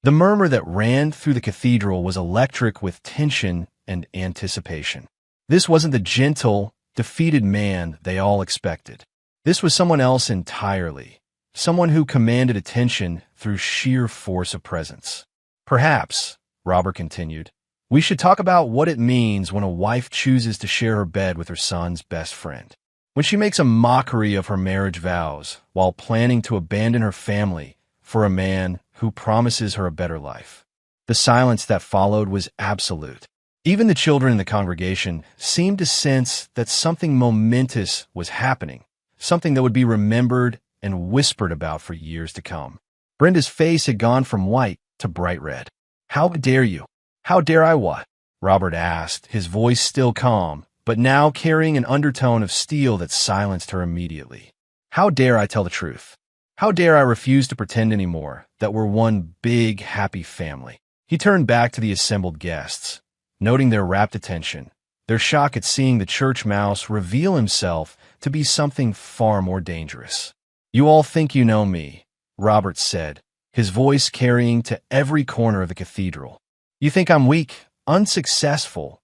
The murmur that ran through the cathedral was electric with tension and anticipation. This wasn't the gentle, defeated man they all expected. This was someone else entirely, someone who commanded attention through sheer force of presence. Perhaps, Robert continued, we should talk about what it means when a wife chooses to share her bed with her son's best friend. When she makes a mockery of her marriage vows while planning to abandon her family for a man who promises her a better life. The silence that followed was absolute. Even the children in the congregation seemed to sense that something momentous was happening, something that would be remembered and whispered about for years to come. Brenda's face had gone from white to bright red. "How dare you? How dare I what?" Robert asked, his voice still calm, but now carrying an undertone of steel that silenced her immediately. "How dare I tell the truth? How dare I refuse to pretend anymore that we're one big, happy family?" He turned back to the assembled guests, noting their rapt attention, their shock at seeing the church mouse reveal himself to be something far more dangerous. "You all think you know me," Robert said, his voice carrying to every corner of the cathedral. "You think I'm weak, unsuccessful,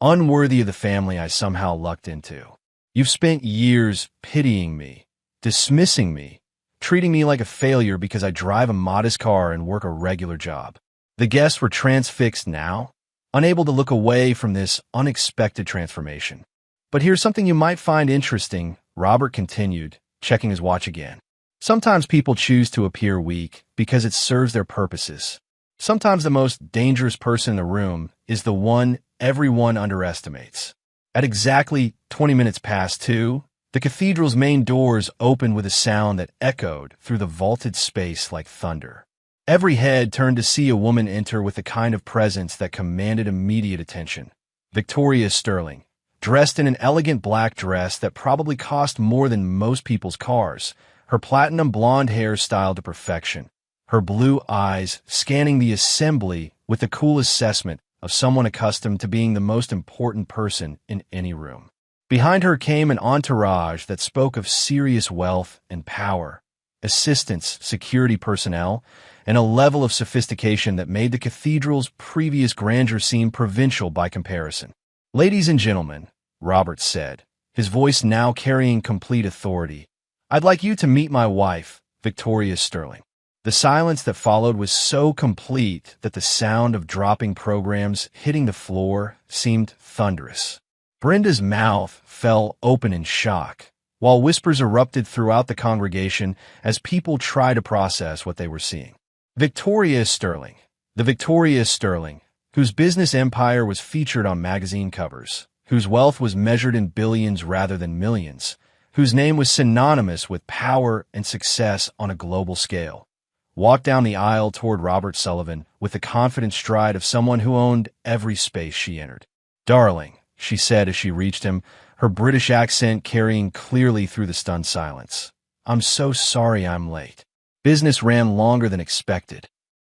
unworthy of the family I somehow lucked into. You've spent years pitying me, dismissing me, treating me like a failure because I drive a modest car and work a regular job." The guests were transfixed now, unable to look away from this unexpected transformation. "But here's something you might find interesting," Robert continued, checking his watch again. "Sometimes people choose to appear weak because it serves their purposes. Sometimes the most dangerous person in the room is the one everyone underestimates." At exactly 20 minutes past 2, the cathedral's main doors opened with a sound that echoed through the vaulted space like thunder. Every head turned to see a woman enter with the kind of presence that commanded immediate attention. Victoria Sterling, dressed in an elegant black dress that probably cost more than most people's cars, her platinum blonde hair styled to perfection, her blue eyes scanning the assembly with the cool assessment of someone accustomed to being the most important person in any room. Behind her came an entourage that spoke of serious wealth and power, assistants, security personnel, and a level of sophistication that made the cathedral's previous grandeur seem provincial by comparison. "Ladies and gentlemen," Robert said, his voice now carrying complete authority, "I'd like you to meet my wife, Victoria Sterling." The silence that followed was so complete that the sound of dropping programs hitting the floor seemed thunderous. Brenda's mouth fell open in shock, while whispers erupted throughout the congregation as people tried to process what they were seeing. Victoria Sterling, the Victoria Sterling, whose business empire was featured on magazine covers, whose wealth was measured in billions rather than millions, whose name was synonymous with power and success on a global scale, walked down the aisle toward Robert Sullivan with the confident stride of someone who owned every space she entered. "Darling," she said as she reached him, her British accent carrying clearly through the stunned silence. "I'm so sorry I'm late. Business ran longer than expected."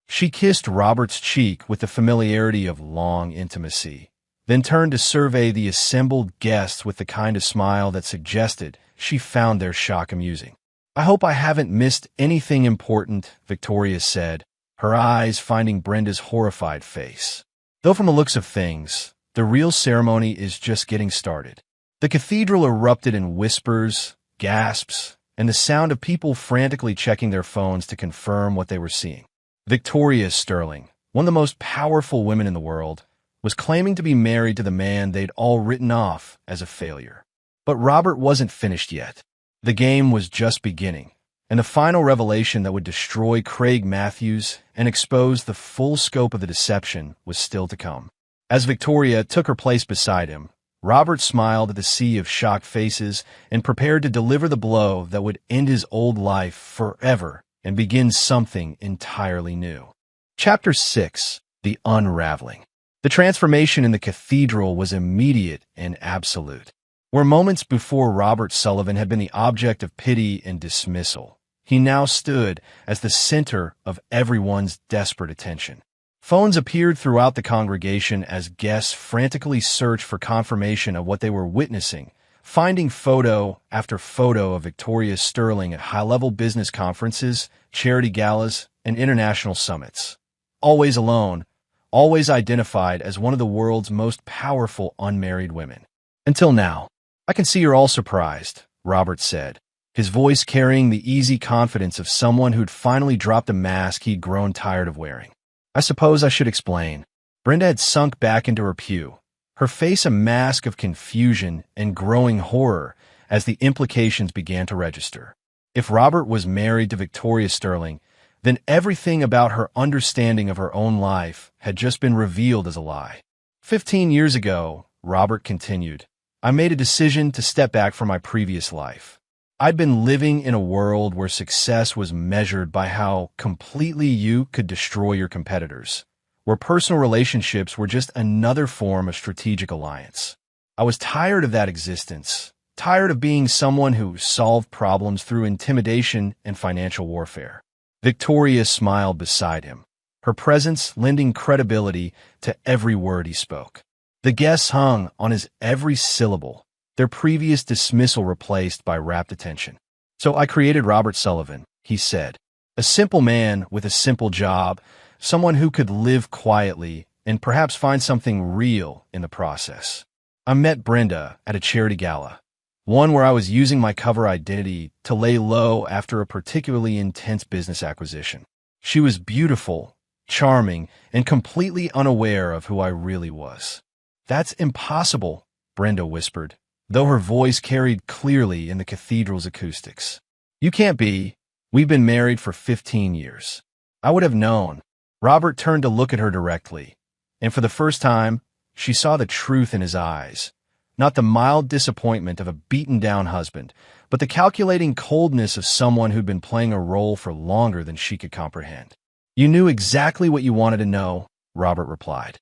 She kissed Robert's cheek with the familiarity of long intimacy, then turned to survey the assembled guests with the kind of smile that suggested she found their shock amusing. "I hope I haven't missed anything important," Victoria said, her eyes finding Brenda's horrified face. "Though from the looks of things, the real ceremony is just getting started." The cathedral erupted in whispers, gasps, and the sound of people frantically checking their phones to confirm what they were seeing. Victoria Sterling, one of the most powerful women in the world, was claiming to be married to the man they'd all written off as a failure. But Robert wasn't finished yet. The game was just beginning, and the final revelation that would destroy Craig Matthews and expose the full scope of the deception was still to come. As Victoria took her place beside him, Robert smiled at the sea of shocked faces and prepared to deliver the blow that would end his old life forever and begin something entirely new. Chapter 6. The Unraveling. The transformation in the cathedral was immediate and absolute. Where moments before Robert Sullivan had been the object of pity and dismissal, he now stood as the center of everyone's desperate attention. Phones appeared throughout the congregation as guests frantically searched for confirmation of what they were witnessing, finding photo after photo of Victoria Sterling at high-level business conferences, charity galas, and international summits. always alone, always identified as one of the world's most powerful unmarried women. Until now. I can see you're all surprised, Robert said, his voice carrying the easy confidence of someone who'd finally dropped a mask he'd grown tired of wearing. I suppose I should explain. Brenda had sunk back into her pew, her face a mask of confusion and growing horror as the implications began to register. If Robert was married to Victoria Sterling, then everything about her understanding of her own life had just been revealed as a lie. 15 years ago, Robert continued, I made a decision to step back from my previous life. I'd been living in a world where success was measured by how completely you could destroy your competitors, where personal relationships were just another form of strategic alliance. I was tired of that existence, tired of being someone who solved problems through intimidation and financial warfare. Victoria smiled beside him, her presence lending credibility to every word he spoke. The guests hung on his every syllable, their previous dismissal replaced by rapt attention. So I created Robert Sullivan, he said, a simple man with a simple job, someone who could live quietly and perhaps find something real in the process. I met Brenda at a charity gala, one where I was using my cover identity to lay low after a particularly intense business acquisition. She was beautiful, charming, and completely unaware of who I really was. That's impossible, Brenda whispered, though her voice carried clearly in the cathedral's acoustics. You can't be. We've been married for 15 years. I would have known. Robert turned to look at her directly, and for the first time, she saw the truth in his eyes. Not the mild disappointment of a beaten-down husband, but the calculating coldness of someone who'd been playing a role for longer than she could comprehend. You knew exactly what you wanted to know, Robert replied.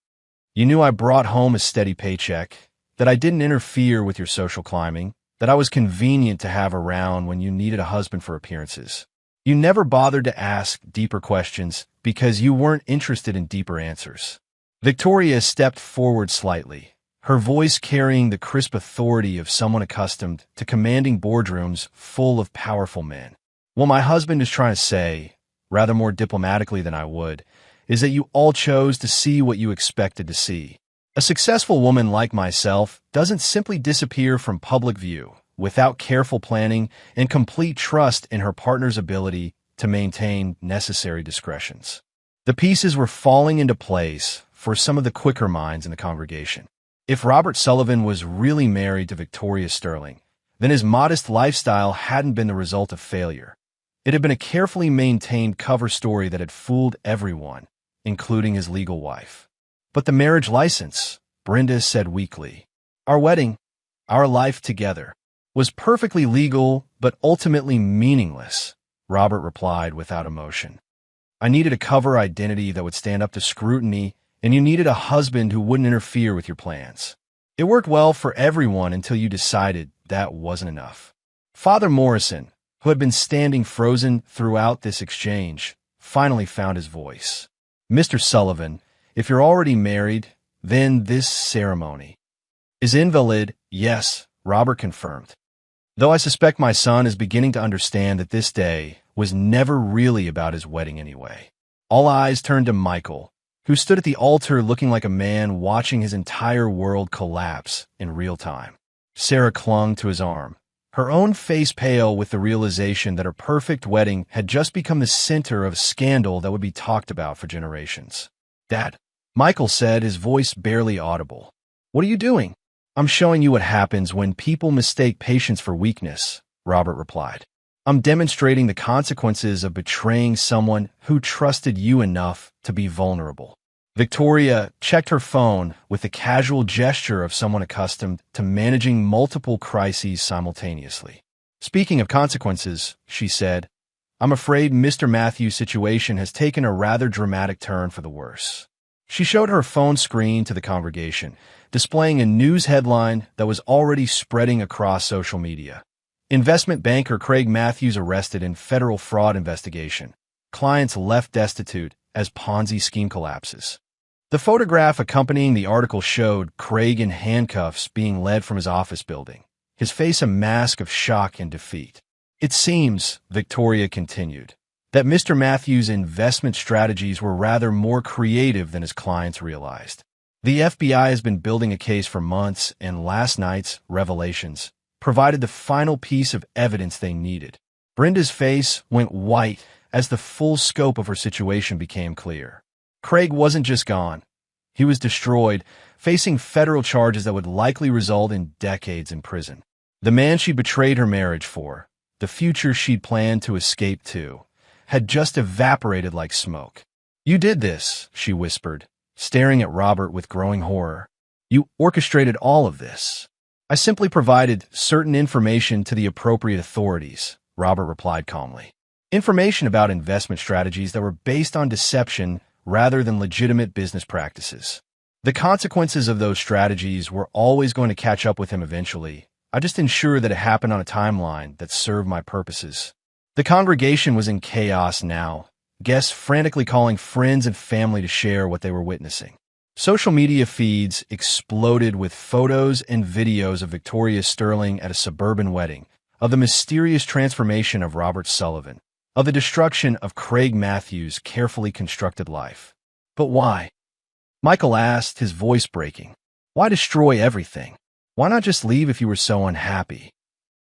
You knew I brought home a steady paycheck, that I didn't interfere with your social climbing, that I was convenient to have around when you needed a husband for appearances. You never bothered to ask deeper questions because you weren't interested in deeper answers. Victoria stepped forward slightly, her voice carrying the crisp authority of someone accustomed to commanding boardrooms full of powerful men. What my husband is trying to say, rather more diplomatically than I would, is that you all chose to see what you expected to see. A successful woman like myself doesn't simply disappear from public view without careful planning and complete trust in her partner's ability to maintain necessary discretions. The pieces were falling into place for some of the quicker minds in the congregation. If Robert Sullivan was really married to Victoria Sterling, then his modest lifestyle hadn't been the result of failure. It had been a carefully maintained cover story that had fooled everyone, including his legal wife. But the marriage license, Brenda said weakly, our wedding, our life together, was perfectly legal but ultimately meaningless, Robert replied without emotion. I needed a cover identity that would stand up to scrutiny, and you needed a husband who wouldn't interfere with your plans. It worked well for everyone until you decided that wasn't enough. Father Morrison, who had been standing frozen throughout this exchange, finally found his voice. Mr. Sullivan, if you're already married, then this ceremony is invalid, yes, Robert confirmed. Though I suspect my son is beginning to understand that this day was never really about his wedding anyway. All eyes turned to Michael, who stood at the altar looking like a man watching his entire world collapse in real time. Sarah clung to his arm, her own face pale with the realization that her perfect wedding had just become the center of a scandal that would be talked about for generations. Dad, Michael said, his voice barely audible. What are you doing? I'm showing you what happens when people mistake patience for weakness, Robert replied. I'm demonstrating the consequences of betraying someone who trusted you enough to be vulnerable. Victoria checked her phone with the casual gesture of someone accustomed to managing multiple crises simultaneously. Speaking of consequences, she said, I'm afraid Mr. Matthews' situation has taken a rather dramatic turn for the worse. She showed her phone screen to the congregation, displaying a news headline that was already spreading across social media. Investment banker Craig Matthews arrested in federal fraud investigation. Clients left destitute as Ponzi scheme collapses. The photograph accompanying the article showed Craig in handcuffs being led from his office building, his face a mask of shock and defeat. It seems, Victoria continued, that Mr. Matthews' investment strategies were rather more creative than his clients realized. The FBI has been building a case for months, and last night's revelations provided the final piece of evidence they needed. Brenda's face went white as the full scope of her situation became clear. Craig wasn't just gone. He was destroyed, facing federal charges that would likely result in decades in prison. The man she betrayed her marriage for, the future she'd planned to escape to, had just evaporated like smoke. "You did this," she whispered, staring at Robert with growing horror. "You orchestrated all of this." "I simply provided certain information to the appropriate authorities," Robert replied calmly. "Information about investment strategies that were based on deception rather than legitimate business practices. The consequences of those strategies were always going to catch up with him eventually. I just ensured that it happened on a timeline that served my purposes." The congregation was in chaos now, guests frantically calling friends and family to share what they were witnessing. Social media feeds exploded with photos and videos of Victoria Sterling at a suburban wedding, of the mysterious transformation of Robert Sullivan, of the destruction of Craig Matthews' carefully constructed life. "But why?" Michael asked, his voice breaking. "Why destroy everything? Why not just leave if you were so unhappy?"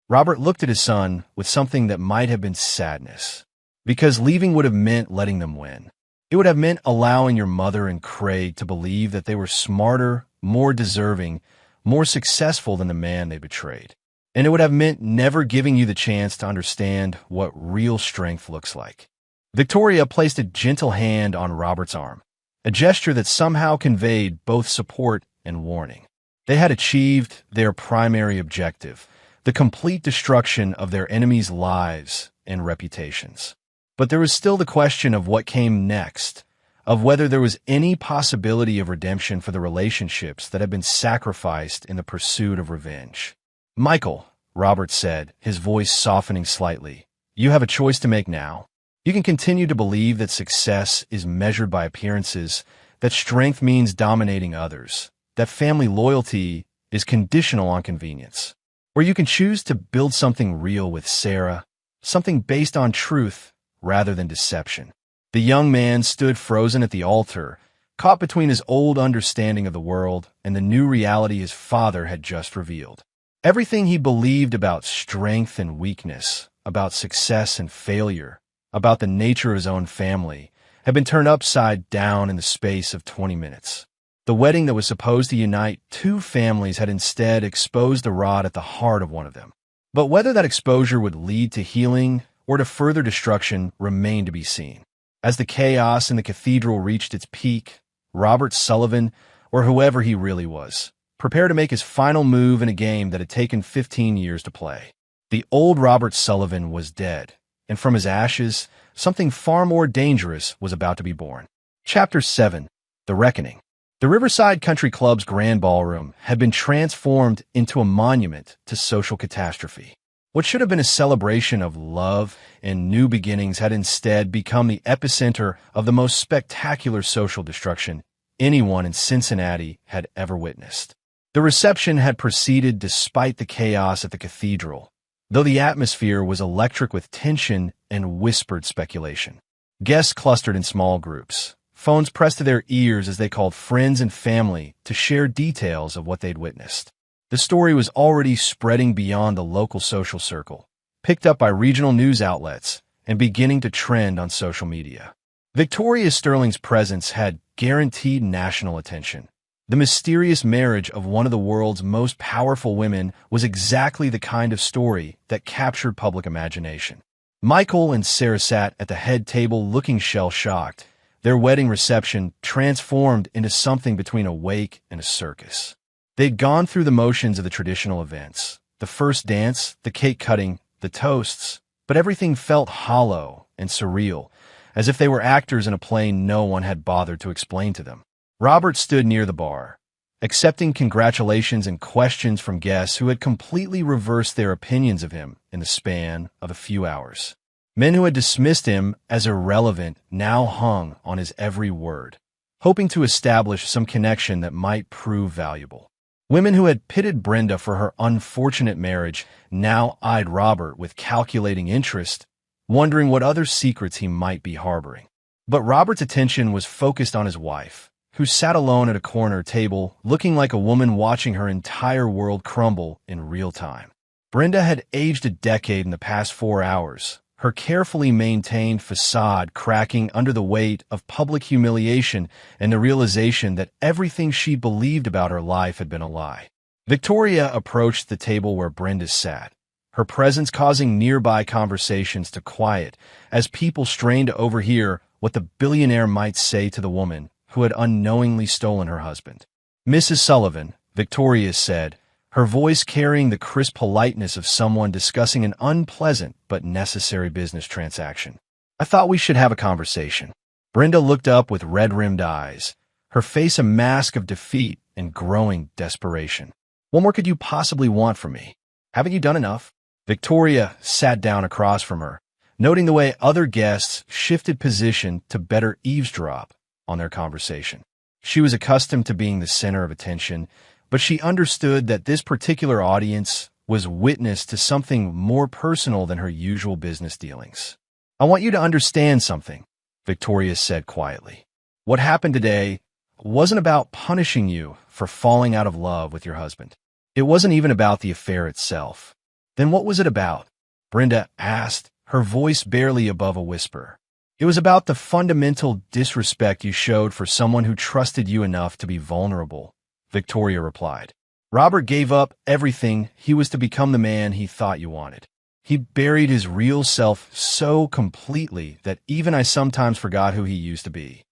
Robert looked at his son with something that might have been sadness. Because leaving would have meant letting them win. It would have meant allowing your mother and Craig to believe that they were smarter, more deserving, more successful than the man they betrayed. And it would have meant never giving you the chance to understand what real strength looks like. Victoria placed a gentle hand on Robert's arm, a gesture that somehow conveyed both support and warning. They had achieved their primary objective, the complete destruction of their enemies' lives and reputations. But there was still the question of what came next, of whether there was any possibility of redemption for the relationships that had been sacrificed in the pursuit of revenge. "Michael," Robert said, his voice softening slightly, "you have a choice to make now. You can continue to believe that success is measured by appearances, that strength means dominating others, that family loyalty is conditional on convenience. Or you can choose to build something real with Sarah, something based on truth rather than deception." The young man stood frozen at the altar, caught between his old understanding of the world and the new reality his father had just revealed. Everything he believed about strength and weakness, about success and failure, about the nature of his own family, had been turned upside down in the space of 20 minutes. The wedding that was supposed to unite two families had instead exposed the rot at the heart of one of them. But whether that exposure would lead to healing or to further destruction remained to be seen. As the chaos in the cathedral reached its peak, Robert Sullivan, or whoever he really was, prepared to make his final move in a game that had taken 15 years to play. The old Robert Sullivan was dead, and from his ashes, something far more dangerous was about to be born. Chapter 7. The Reckoning. The Riverside Country Club's grand ballroom had been transformed into a monument to social catastrophe. What should have been a celebration of love and new beginnings had instead become the epicenter of the most spectacular social destruction anyone in Cincinnati had ever witnessed. The reception had proceeded despite the chaos at the cathedral, though the atmosphere was electric with tension and whispered speculation. Guests clustered in small groups, phones pressed to their ears as they called friends and family to share details of what they'd witnessed. The story was already spreading beyond the local social circle, picked up by regional news outlets, and beginning to trend on social media. Victoria Sterling's presence had guaranteed national attention. The mysterious marriage of one of the world's most powerful women was exactly the kind of story that captured public imagination. Michael and Sarah sat at the head table looking shell-shocked, their wedding reception transformed into something between a wake and a circus. They'd gone through the motions of the traditional events, the first dance, the cake cutting, the toasts, but everything felt hollow and surreal, as if they were actors in a play no one had bothered to explain to them. Robert stood near the bar, accepting congratulations and questions from guests who had completely reversed their opinions of him in the span of a few hours. Men who had dismissed him as irrelevant now hung on his every word, hoping to establish some connection that might prove valuable. Women who had pitted Brenda for her unfortunate marriage now eyed Robert with calculating interest, wondering what other secrets he might be harboring. But Robert's attention was focused on his wife, who sat alone at a corner table, looking like a woman watching her entire world crumble in real time. Brenda had aged a decade in the past 4 hours, her carefully maintained facade cracking under the weight of public humiliation and the realization that everything she believed about her life had been a lie. Victoria approached the table where Brenda sat, her presence causing nearby conversations to quiet as people strained to overhear what the billionaire might say to the woman who had unknowingly stolen her husband. "Mrs. Sullivan," Victoria said, her voice carrying the crisp politeness of someone discussing an unpleasant but necessary business transaction. "I thought we should have a conversation." Brenda looked up with red-rimmed eyes, her face a mask of defeat and growing desperation. "What more could you possibly want from me? Haven't you done enough?" Victoria sat down across from her, noting the way other guests shifted position to better eavesdrop on their conversation. She was accustomed to being the center of attention, but she understood that this particular audience was witness to something more personal than her usual business dealings. "I want you to understand something," Victoria said quietly. "What happened today wasn't about punishing you for falling out of love with your husband. It wasn't even about the affair itself." "Then what was it about?" Brenda asked, her voice barely above a whisper. "It was about the fundamental disrespect you showed for someone who trusted you enough to be vulnerable," Victoria replied. "Robert gave up everything he was to become the man he thought you wanted. He buried his real self so completely that even I sometimes forgot who he used to be."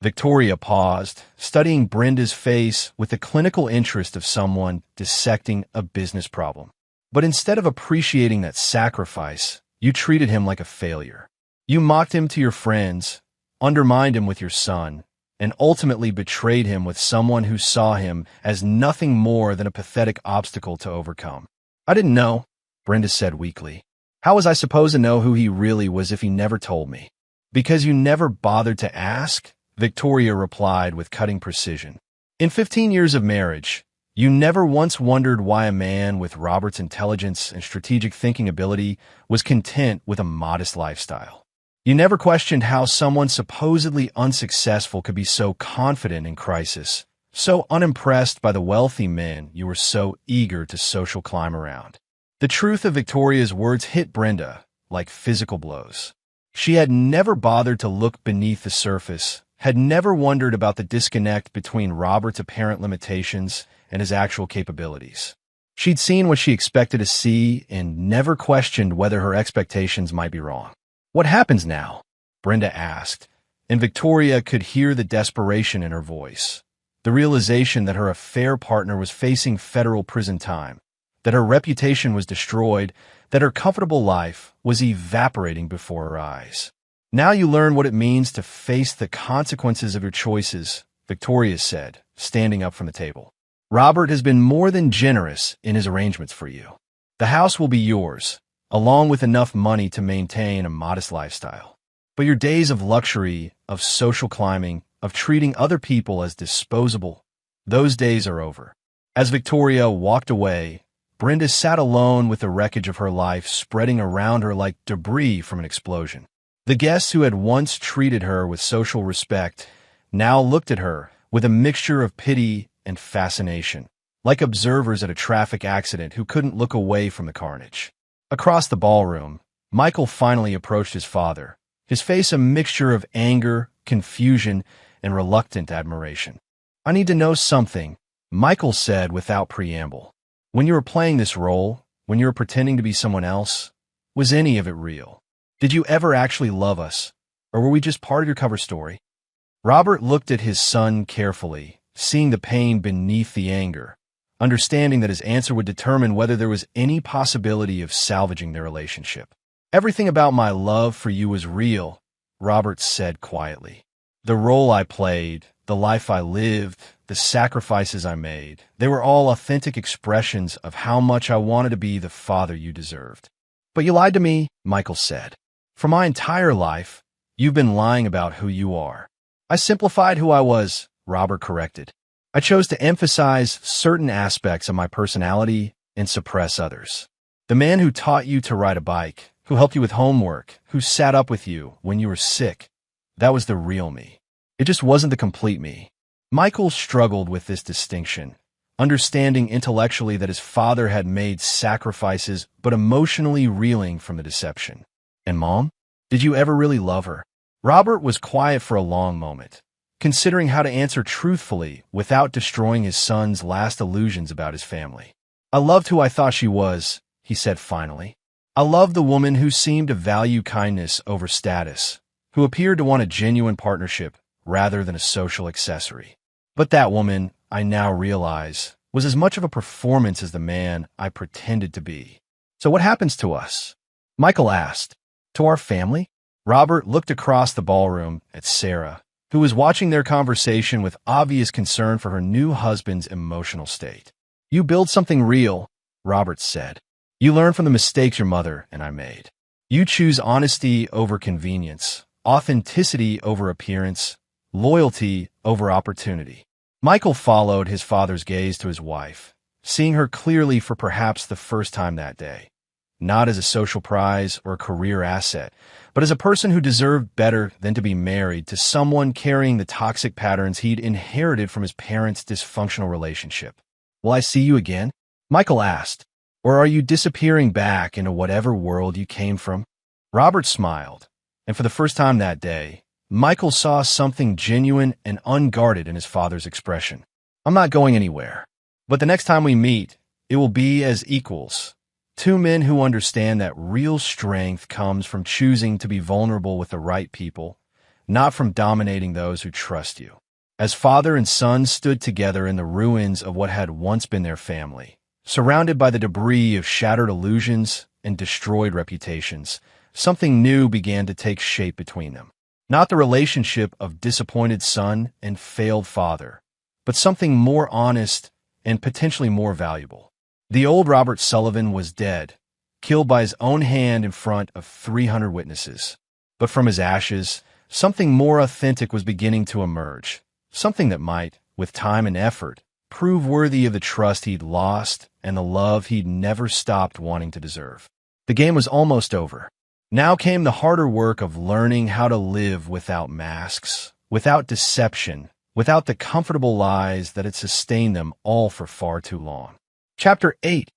Victoria paused, studying Brenda's face with the clinical interest of someone dissecting a business problem. "But instead of appreciating that sacrifice, you treated him like a failure. You mocked him to your friends, undermined him with your son, and ultimately betrayed him with someone who saw him as nothing more than a pathetic obstacle to overcome." "I didn't know," Brenda said weakly. "How was I supposed to know who he really was if he never told me?" "Because you never bothered to ask," Victoria replied with cutting precision. "In 15 years of marriage, you never once wondered why a man with Robert's intelligence and strategic thinking ability was content with a modest lifestyle. You never questioned how someone supposedly unsuccessful could be so confident in crisis, so unimpressed by the wealthy men you were so eager to social climb around." The truth of Victoria's words hit Brenda like physical blows. She had never bothered to look beneath the surface, had never wondered about the disconnect between Robert's apparent limitations and his actual capabilities. She'd seen what she expected to see and never questioned whether her expectations might be wrong. "What happens now?" Brenda asked, and Victoria could hear the desperation in her voice, the realization that her affair partner was facing federal prison time, that her reputation was destroyed, that her comfortable life was evaporating before her eyes. "Now you learn what it means to face the consequences of your choices," Victoria said, standing up from the table. "Robert has been more than generous in his arrangements for you. The house will be yours, along with enough money to maintain a modest lifestyle. But your days of luxury, of social climbing, of treating other people as disposable, those days are over." As Victoria walked away, Brenda sat alone with the wreckage of her life spreading around her like debris from an explosion. The guests who had once treated her with social respect now looked at her with a mixture of pity and fascination, like observers at a traffic accident who couldn't look away from the carnage. Across the ballroom, Michael finally approached his father, his face a mixture of anger, confusion, and reluctant admiration. "I need to know something," Michael said without preamble. "When you were playing this role, when you were pretending to be someone else, was any of it real? Did you ever actually love us, or were we just part of your cover story?" Robert looked at his son carefully, seeing the pain beneath the anger, understanding that his answer would determine whether there was any possibility of salvaging their relationship. "Everything about my love for you was real," Robert said quietly. "The role I played, the life I lived, the sacrifices I made, they were all authentic expressions of how much I wanted to be the father you deserved." "But you lied to me," Michael said. "For my entire life, you've been lying about who you are." "I simplified who I was," Robert corrected. "I chose to emphasize certain aspects of my personality and suppress others. The man who taught you to ride a bike, who helped you with homework, who sat up with you when you were sick. That was the real me. It just wasn't the complete me. Michael struggled with this distinction, understanding intellectually that his father had made sacrifices, but emotionally reeling from the deception. And Mom? Did you ever really love her? Robert was quiet for a long moment, considering how to answer truthfully without destroying his son's last illusions about his family. I loved who I thought she was, he said finally. I loved the woman who seemed to value kindness over status, who appeared to want a genuine partnership rather than a social accessory. But that woman, I now realize, was as much of a performance as the man I pretended to be. So what happens to us? Michael asked. To our family? Robert looked across the ballroom at Sarah, who was watching their conversation with obvious concern for her new husband's emotional state. You build something real, Robert said. You learn from the mistakes your mother and I made. You choose honesty over convenience, authenticity over appearance, loyalty over opportunity. Michael followed his father's gaze to his wife, seeing her clearly for perhaps the first time that day. Not as a social prize or a career asset, but as a person who deserved better than to be married to someone carrying the toxic patterns he'd inherited from his parents' dysfunctional relationship. Will I see you again? Michael asked. Or are you disappearing back into whatever world you came from? Robert smiled, and for the first time that day, Michael saw something genuine and unguarded in his father's expression. I'm not going anywhere, but the next time we meet, it will be as equals. Two men who understand that real strength comes from choosing to be vulnerable with the right people, not from dominating those who trust you. As father and son stood together in the ruins of what had once been their family, surrounded by the debris of shattered illusions and destroyed reputations, something new began to take shape between them. Not the relationship of disappointed son and failed father, but something more honest and potentially more valuable. The old Robert Sullivan was dead, killed by his own hand in front of 300 witnesses. But from his ashes, something more authentic was beginning to emerge, something that might, with time and effort, prove worthy of the trust he'd lost and the love he'd never stopped wanting to deserve. The game was almost over. Now came the harder work of learning how to live without masks, without deception, without the comfortable lies that had sustained them all for far too long. Chapter 8.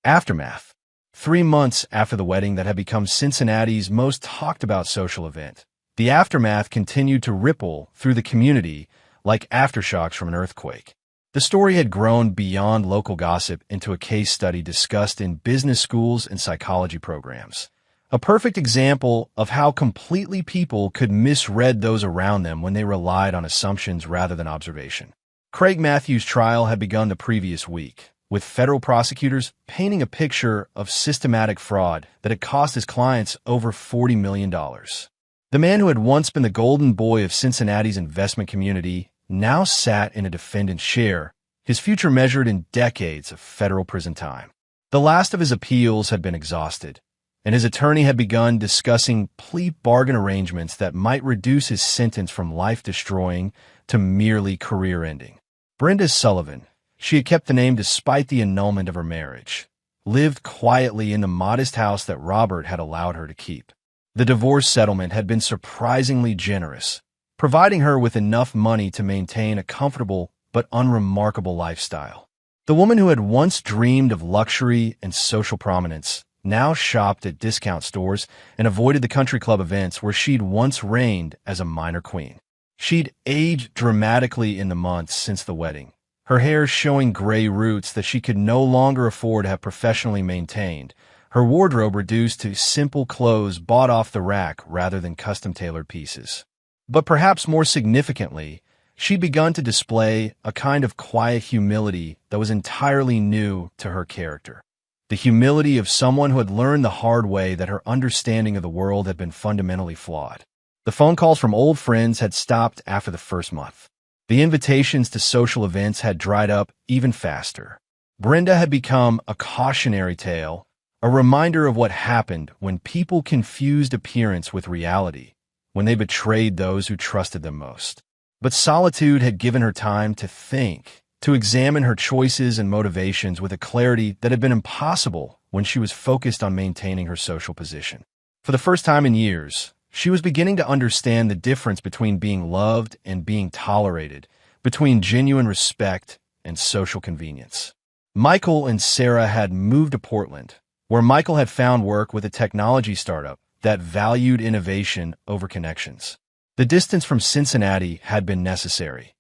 Aftermath. 3 months after the wedding that had become Cincinnati's most talked about social event, the aftermath continued to ripple through the community like aftershocks from an earthquake. The story had grown beyond local gossip into a case study discussed in business schools and psychology programs. A perfect example of how completely people could misread those around them when they relied on assumptions rather than observation. Craig Matthews' trial had begun the previous week, with federal prosecutors painting a picture of systematic fraud that had cost his clients over $40 million. The man who had once been the golden boy of Cincinnati's investment community now sat in a defendant's chair, his future measured in decades of federal prison time. The last of his appeals had been exhausted, and his attorney had begun discussing plea bargain arrangements that might reduce his sentence from life-destroying to merely career-ending. Brenda Sullivan, she had kept the name despite the annulment of her marriage, lived quietly in the modest house that Robert had allowed her to keep. The divorce settlement had been surprisingly generous, providing her with enough money to maintain a comfortable but unremarkable lifestyle. The woman who had once dreamed of luxury and social prominence now shopped at discount stores and avoided the country club events where she'd once reigned as a minor queen. She'd aged dramatically in the months since the wedding, her hair showing gray roots that she could no longer afford to have professionally maintained, her wardrobe reduced to simple clothes bought off the rack rather than custom-tailored pieces. But perhaps more significantly, she'd begun to display a kind of quiet humility that was entirely new to her character. The humility of someone who had learned the hard way that her understanding of the world had been fundamentally flawed. The phone calls from old friends had stopped after the first month. The invitations to social events had dried up even faster. Brenda had become a cautionary tale, a reminder of what happened when people confused appearance with reality, when they betrayed those who trusted them most. But solitude had given her time to think, to examine her choices and motivations with a clarity that had been impossible when she was focused on maintaining her social position. For the first time in years, she was beginning to understand the difference between being loved and being tolerated, between genuine respect and social convenience. Michael and Sarah had moved to Portland, where Michael had found work with a technology startup that valued innovation over connections. The distance from Cincinnati had been necessary,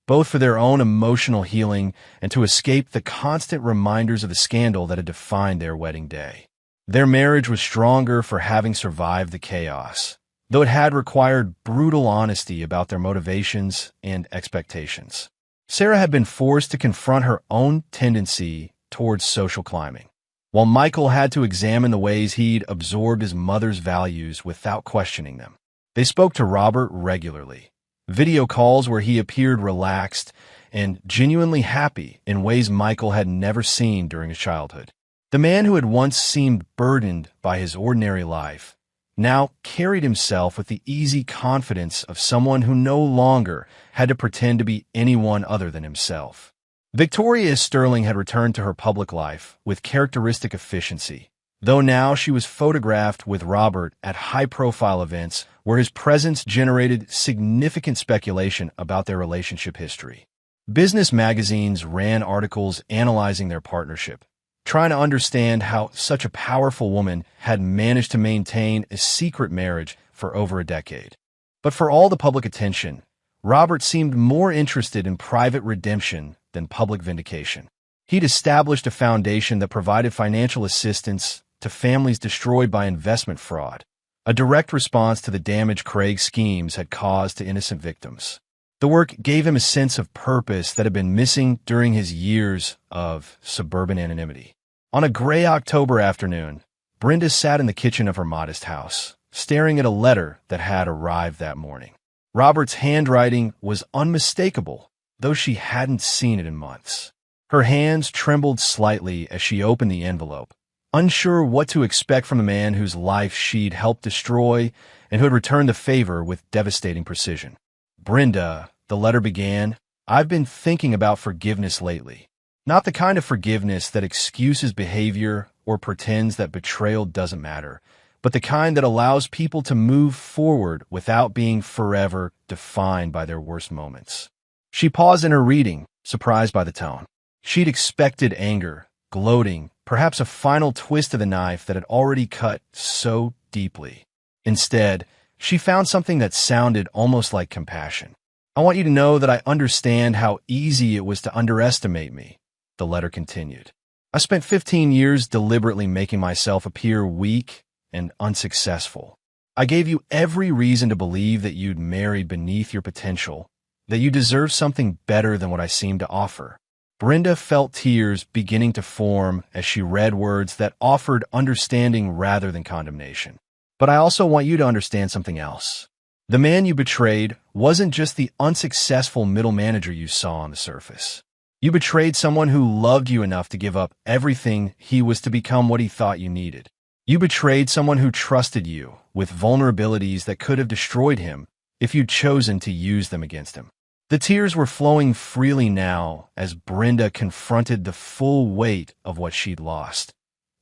both for their own emotional healing and to escape the constant reminders of the scandal that had defined their wedding day. Their marriage was stronger for having survived the chaos, though it had required brutal honesty about their motivations and expectations. Sarah had been forced to confront her own tendency towards social climbing, while Michael had to examine the ways he'd absorbed his mother's values without questioning them. They spoke to Robert regularly, video calls where he appeared relaxed and genuinely happy in ways Michael had never seen during his childhood. The man who had once seemed burdened by his ordinary life now carried himself with the easy confidence of someone who no longer had to pretend to be anyone other than himself. Victoria Sterling had returned to her public life with characteristic efficiency, though now she was photographed with Robert at high-profile events where his presence generated significant speculation about their relationship history. Business magazines ran articles analyzing their partnership, trying to understand how such a powerful woman had managed to maintain a secret marriage for over a decade. But for all the public attention, Robert seemed more interested in private redemption than public vindication. He'd established a foundation that provided financial assistance to families destroyed by investment fraud, a direct response to the damage Craig's schemes had caused to innocent victims. The work gave him a sense of purpose that had been missing during his years of suburban anonymity. On a gray October afternoon, Brenda sat in the kitchen of her modest house, staring at a letter that had arrived that morning. Robert's handwriting was unmistakable, though she hadn't seen it in months. Her hands trembled slightly as she opened the envelope, unsure what to expect from the man whose life she'd helped destroy and who had returned the favor with devastating precision. Brenda, the letter began, I've been thinking about forgiveness lately. Not the kind of forgiveness that excuses behavior or pretends that betrayal doesn't matter, but the kind that allows people to move forward without being forever defined by their worst moments. She paused in her reading, surprised by the tone. She'd expected anger, gloating, perhaps a final twist of the knife that had already cut so deeply. Instead, she found something that sounded almost like compassion. I want you to know that I understand how easy it was to underestimate me, the letter continued. I spent 15 years deliberately making myself appear weak and unsuccessful. I gave you every reason to believe that you'd married beneath your potential, that you deserve something better than what I seemed to offer. Brenda felt tears beginning to form as she read words that offered understanding rather than condemnation. But I also want you to understand something else. The man you betrayed wasn't just the unsuccessful middle manager you saw on the surface. You betrayed someone who loved you enough to give up everything he was to become what he thought you needed. You betrayed someone who trusted you with vulnerabilities that could have destroyed him if you'd chosen to use them against him. The tears were flowing freely now as Brenda confronted the full weight of what she'd lost.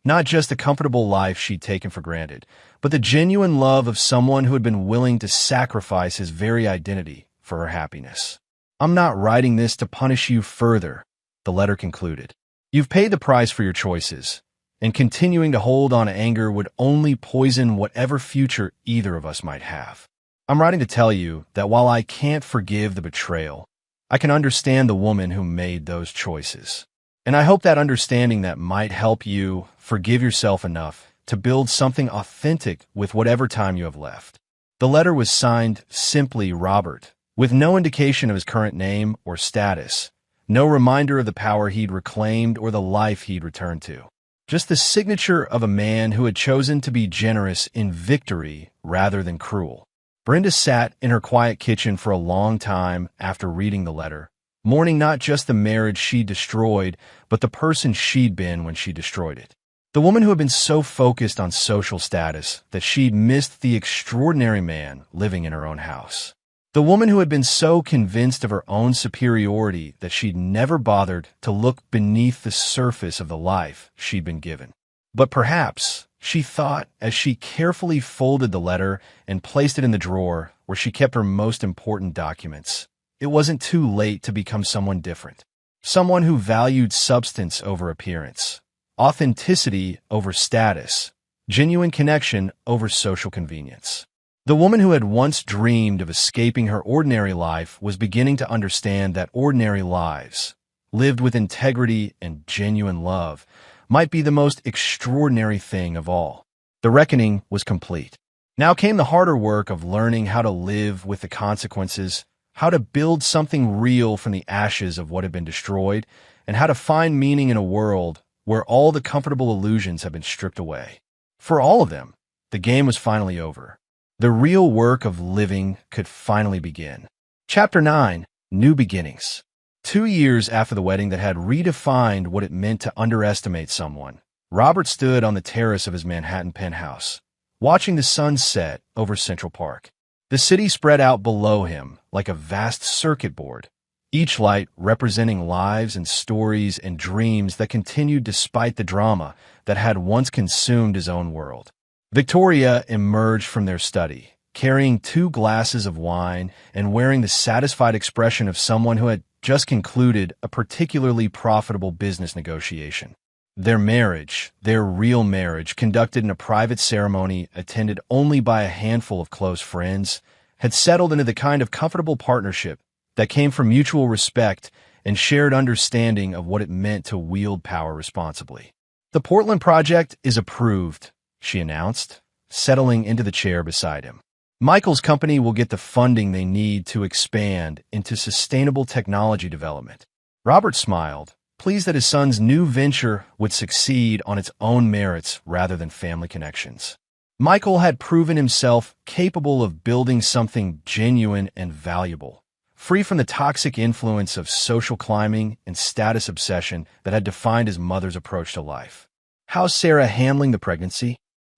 Not just the comfortable life she'd taken for granted, but the genuine love of someone who had been willing to sacrifice his very identity for her happiness. I'm not writing this to punish you further, the letter concluded. You've paid the price for your choices, and continuing to hold on to anger would only poison whatever future either of us might have. I'm writing to tell you that while I can't forgive the betrayal, I can understand the woman who made those choices. And I hope that understanding that might help you forgive yourself enough to build something authentic with whatever time you have left. The letter was signed simply Robert, with no indication of his current name or status, no reminder of the power he'd reclaimed or the life he'd returned to. Just the signature of a man who had chosen to be generous in victory rather than cruel. Brenda sat in her quiet kitchen for a long time after reading the letter, mourning not just the marriage she destroyed, but the person she'd been when she destroyed it. The woman who had been so focused on social status that she'd missed the extraordinary man living in her own house. The woman who had been so convinced of her own superiority that she'd never bothered to look beneath the surface of the life she'd been given. But perhaps, she thought as she carefully folded the letter and placed it in the drawer where she kept her most important documents. It wasn't too late to become someone different. Someone who valued substance over appearance, authenticity over status, genuine connection over social convenience. The woman who had once dreamed of escaping her ordinary life was beginning to understand that ordinary lives, lived with integrity and genuine love, might be the most extraordinary thing of all. The reckoning was complete. Now came the harder work of learning how to live with the consequences, how to build something real from the ashes of what had been destroyed, and how to find meaning in a world where all the comfortable illusions have been stripped away. For all of them, the game was finally over. The real work of living could finally begin. Chapter 9, New Beginnings. 2 years after the wedding that had redefined what it meant to underestimate someone, Robert stood on the terrace of his Manhattan penthouse, watching the sun set over Central Park. The city spread out below him like a vast circuit board, each light representing lives and stories and dreams that continued despite the drama that had once consumed his own world. Victoria emerged from their study, carrying 2 glasses of wine and wearing the satisfied expression of someone who had just concluded a particularly profitable business negotiation. Their marriage, their real marriage, conducted in a private ceremony attended only by a handful of close friends, had settled into the kind of comfortable partnership that came from mutual respect and shared understanding of what it meant to wield power responsibly. "The Portland project is approved," she announced, settling into the chair beside him. "Michael's company will get the funding they need to expand into sustainable technology development." Robert smiled, pleased that his son's new venture would succeed on its own merits rather than family connections. Michael had proven himself capable of building something genuine and valuable, free from the toxic influence of social climbing and status obsession that had defined his mother's approach to life. "How's Sarah handling the pregnancy?"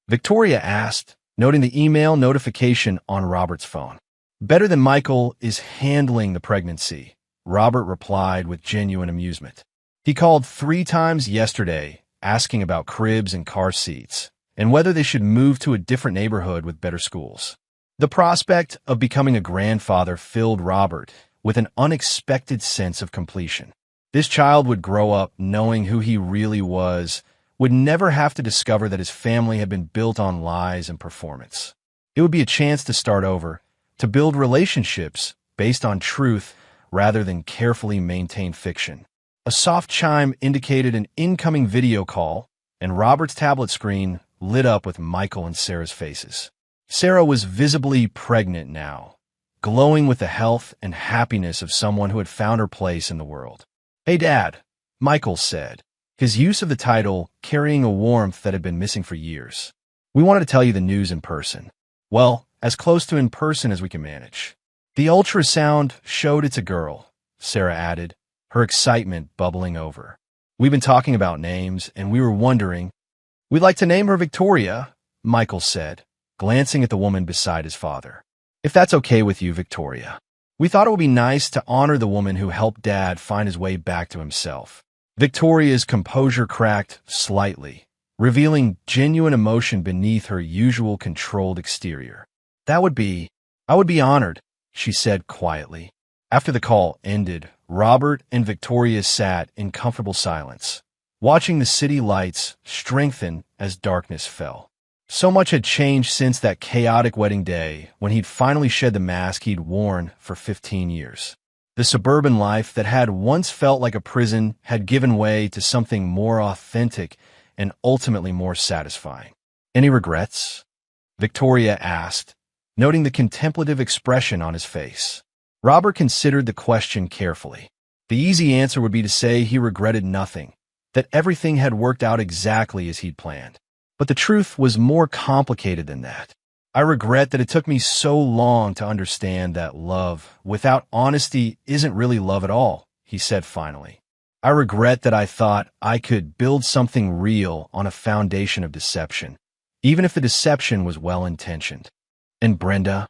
Victoria asked, noting the email notification on Robert's phone. "Better than Michael is handling the pregnancy," Robert replied with genuine amusement. He called 3 times yesterday, asking about cribs and car seats, and whether they should move to a different neighborhood with better schools. The prospect of becoming a grandfather filled Robert with an unexpected sense of completion. This child would grow up knowing who he really was, would never have to discover that his family had been built on lies and performance. It would be a chance to start over, to build relationships based on truth rather than carefully maintained fiction. A soft chime indicated an incoming video call, and Robert's tablet screen lit up with Michael and Sarah's faces. Sarah was visibly pregnant now, glowing with the health and happiness of someone who had found her place in the world. "Hey, Dad," Michael said, his use of the title carrying a warmth that had been missing for years. "We wanted to tell you the news in person. Well, as close to in person as we can manage." "The ultrasound showed it's a girl," Sarah added, her excitement bubbling over. "We've been talking about names, and we were wondering—" "We'd like to name her Victoria," Michael said, glancing at the woman beside his father. "If that's okay with you, Victoria. We thought it would be nice to honor the woman who helped Dad find his way back to himself." Victoria's composure cracked slightly, revealing genuine emotion beneath her usual controlled exterior. I would be honored," she said quietly. After the call ended, Robert and Victoria sat in comfortable silence, watching the city lights strengthen as darkness fell. So much had changed since that chaotic wedding day when he'd finally shed the mask he'd worn for 15 years. The suburban life that had once felt like a prison had given way to something more authentic and ultimately more satisfying. "Any regrets?" Victoria asked, noting the contemplative expression on his face. Robert considered the question carefully. The easy answer would be to say he regretted nothing, that everything had worked out exactly as he'd planned. But the truth was more complicated than that. "I regret that it took me so long to understand that love without honesty isn't really love at all," he said finally. "I regret that I thought I could build something real on a foundation of deception, even if the deception was well-intentioned." "And Brenda?"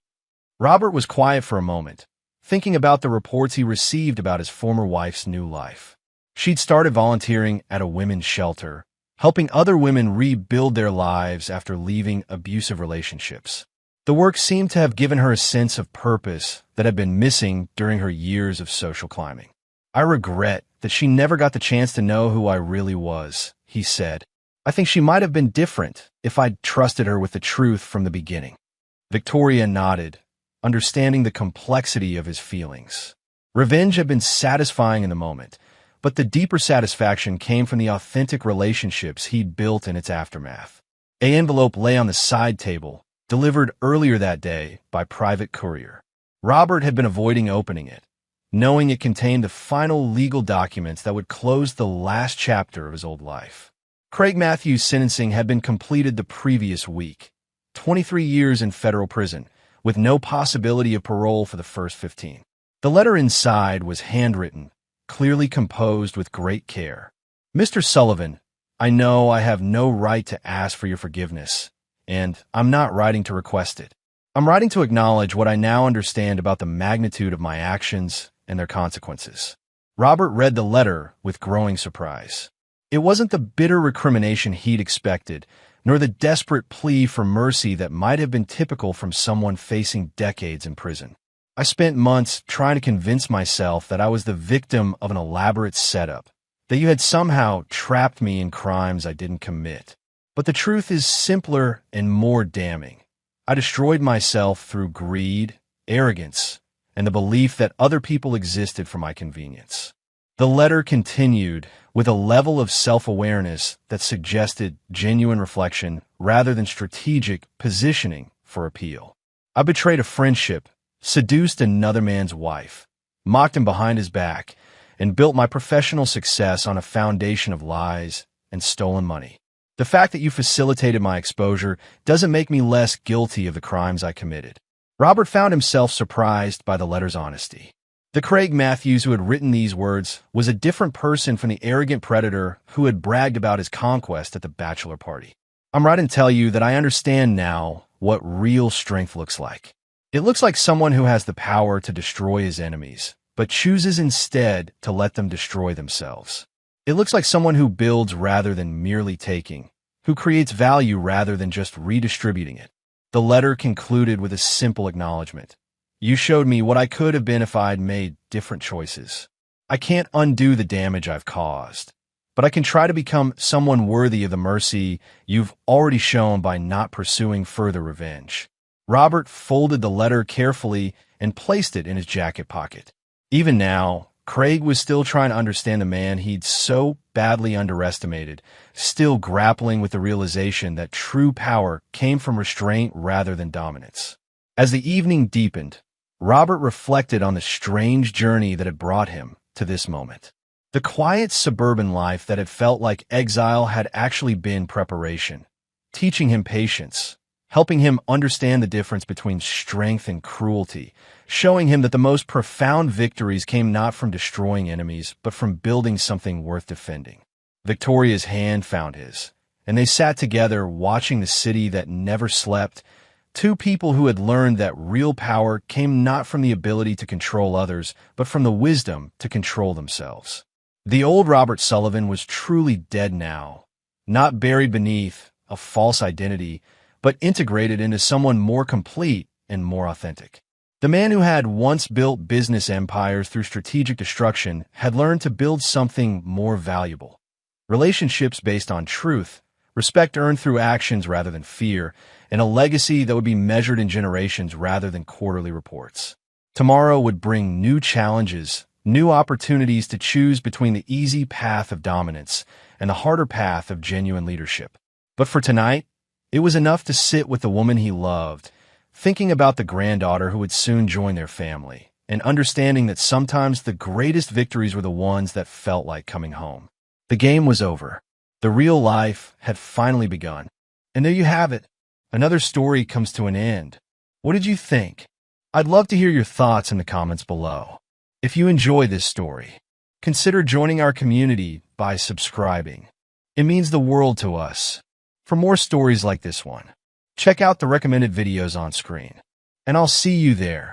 Robert was quiet for a moment, thinking about the reports he received about his former wife's new life. She'd started volunteering at a women's shelter, helping other women rebuild their lives after leaving abusive relationships. The work seemed to have given her a sense of purpose that had been missing during her years of social climbing. "I regret that she never got the chance to know who I really was," he said. "I think she might have been different if I'd trusted her with the truth from the beginning." Victoria nodded, understanding the complexity of his feelings. Revenge had been satisfying in the moment, but the deeper satisfaction came from the authentic relationships he'd built in its aftermath. An envelope lay on the side table, delivered earlier that day by private courier. Robert had been avoiding opening it, knowing it contained the final legal documents that would close the last chapter of his old life. Craig Matthews' sentencing had been completed the previous week, 23 years in federal prison, with no possibility of parole for the first 15. The letter inside was handwritten, clearly composed with great care. "Mr. Sullivan, I know I have no right to ask for your forgiveness, and I'm not writing to request it. I'm writing to acknowledge what I now understand about the magnitude of my actions and their consequences." Robert read the letter with growing surprise. It wasn't the bitter recrimination he'd expected, nor the desperate plea for mercy that might have been typical from someone facing decades in prison. "I spent months trying to convince myself that I was the victim of an elaborate setup, that you had somehow trapped me in crimes I didn't commit. But the truth is simpler and more damning. I destroyed myself through greed, arrogance, and the belief that other people existed for my convenience." The letter continued with a level of self-awareness that suggested genuine reflection rather than strategic positioning for appeal. "I betrayed a friendship, seduced another man's wife, mocked him behind his back, and built my professional success on a foundation of lies and stolen money. The fact that you facilitated my exposure doesn't make me less guilty of the crimes I committed." Robert found himself surprised by the letter's honesty. The Craig Matthews who had written these words was a different person from the arrogant predator who had bragged about his conquest at the bachelor party. "I'm writing to tell you that I understand now what real strength looks like. It looks like someone who has the power to destroy his enemies, but chooses instead to let them destroy themselves. It looks like someone who builds rather than merely taking, who creates value rather than just redistributing it." The letter concluded with a simple acknowledgement. "You showed me what I could have been if I'd made different choices. I can't undo the damage I've caused, but I can try to become someone worthy of the mercy you've already shown by not pursuing further revenge." Robert folded the letter carefully and placed it in his jacket pocket. Even now, Craig was still trying to understand the man he'd so badly underestimated, still grappling with the realization that true power came from restraint rather than dominance. As the evening deepened, Robert reflected on the strange journey that had brought him to this moment. The quiet suburban life that had felt like exile had actually been preparation, teaching him patience, helping him understand the difference between strength and cruelty, showing him that the most profound victories came not from destroying enemies, but from building something worth defending. Victoria's hand found his, and they sat together watching the city that never slept, two people who had learned that real power came not from the ability to control others, but from the wisdom to control themselves. The old Robert Sullivan was truly dead now, not buried beneath a false identity, but integrated into someone more complete and more authentic. The man who had once built business empires through strategic destruction had learned to build something more valuable. Relationships based on truth, respect earned through actions rather than fear, and a legacy that would be measured in generations rather than quarterly reports. Tomorrow would bring new challenges, new opportunities to choose between the easy path of dominance and the harder path of genuine leadership. But for tonight, it was enough to sit with the woman he loved, thinking about the granddaughter who would soon join their family, and understanding that sometimes the greatest victories were the ones that felt like coming home. The game was over. The real life had finally begun. And there you have it. Another story comes to an end. What did you think? I'd love to hear your thoughts in the comments below. If you enjoy this story, consider joining our community by subscribing. It means the world to us. For more stories like this one, check out the recommended videos on screen. And I'll see you there.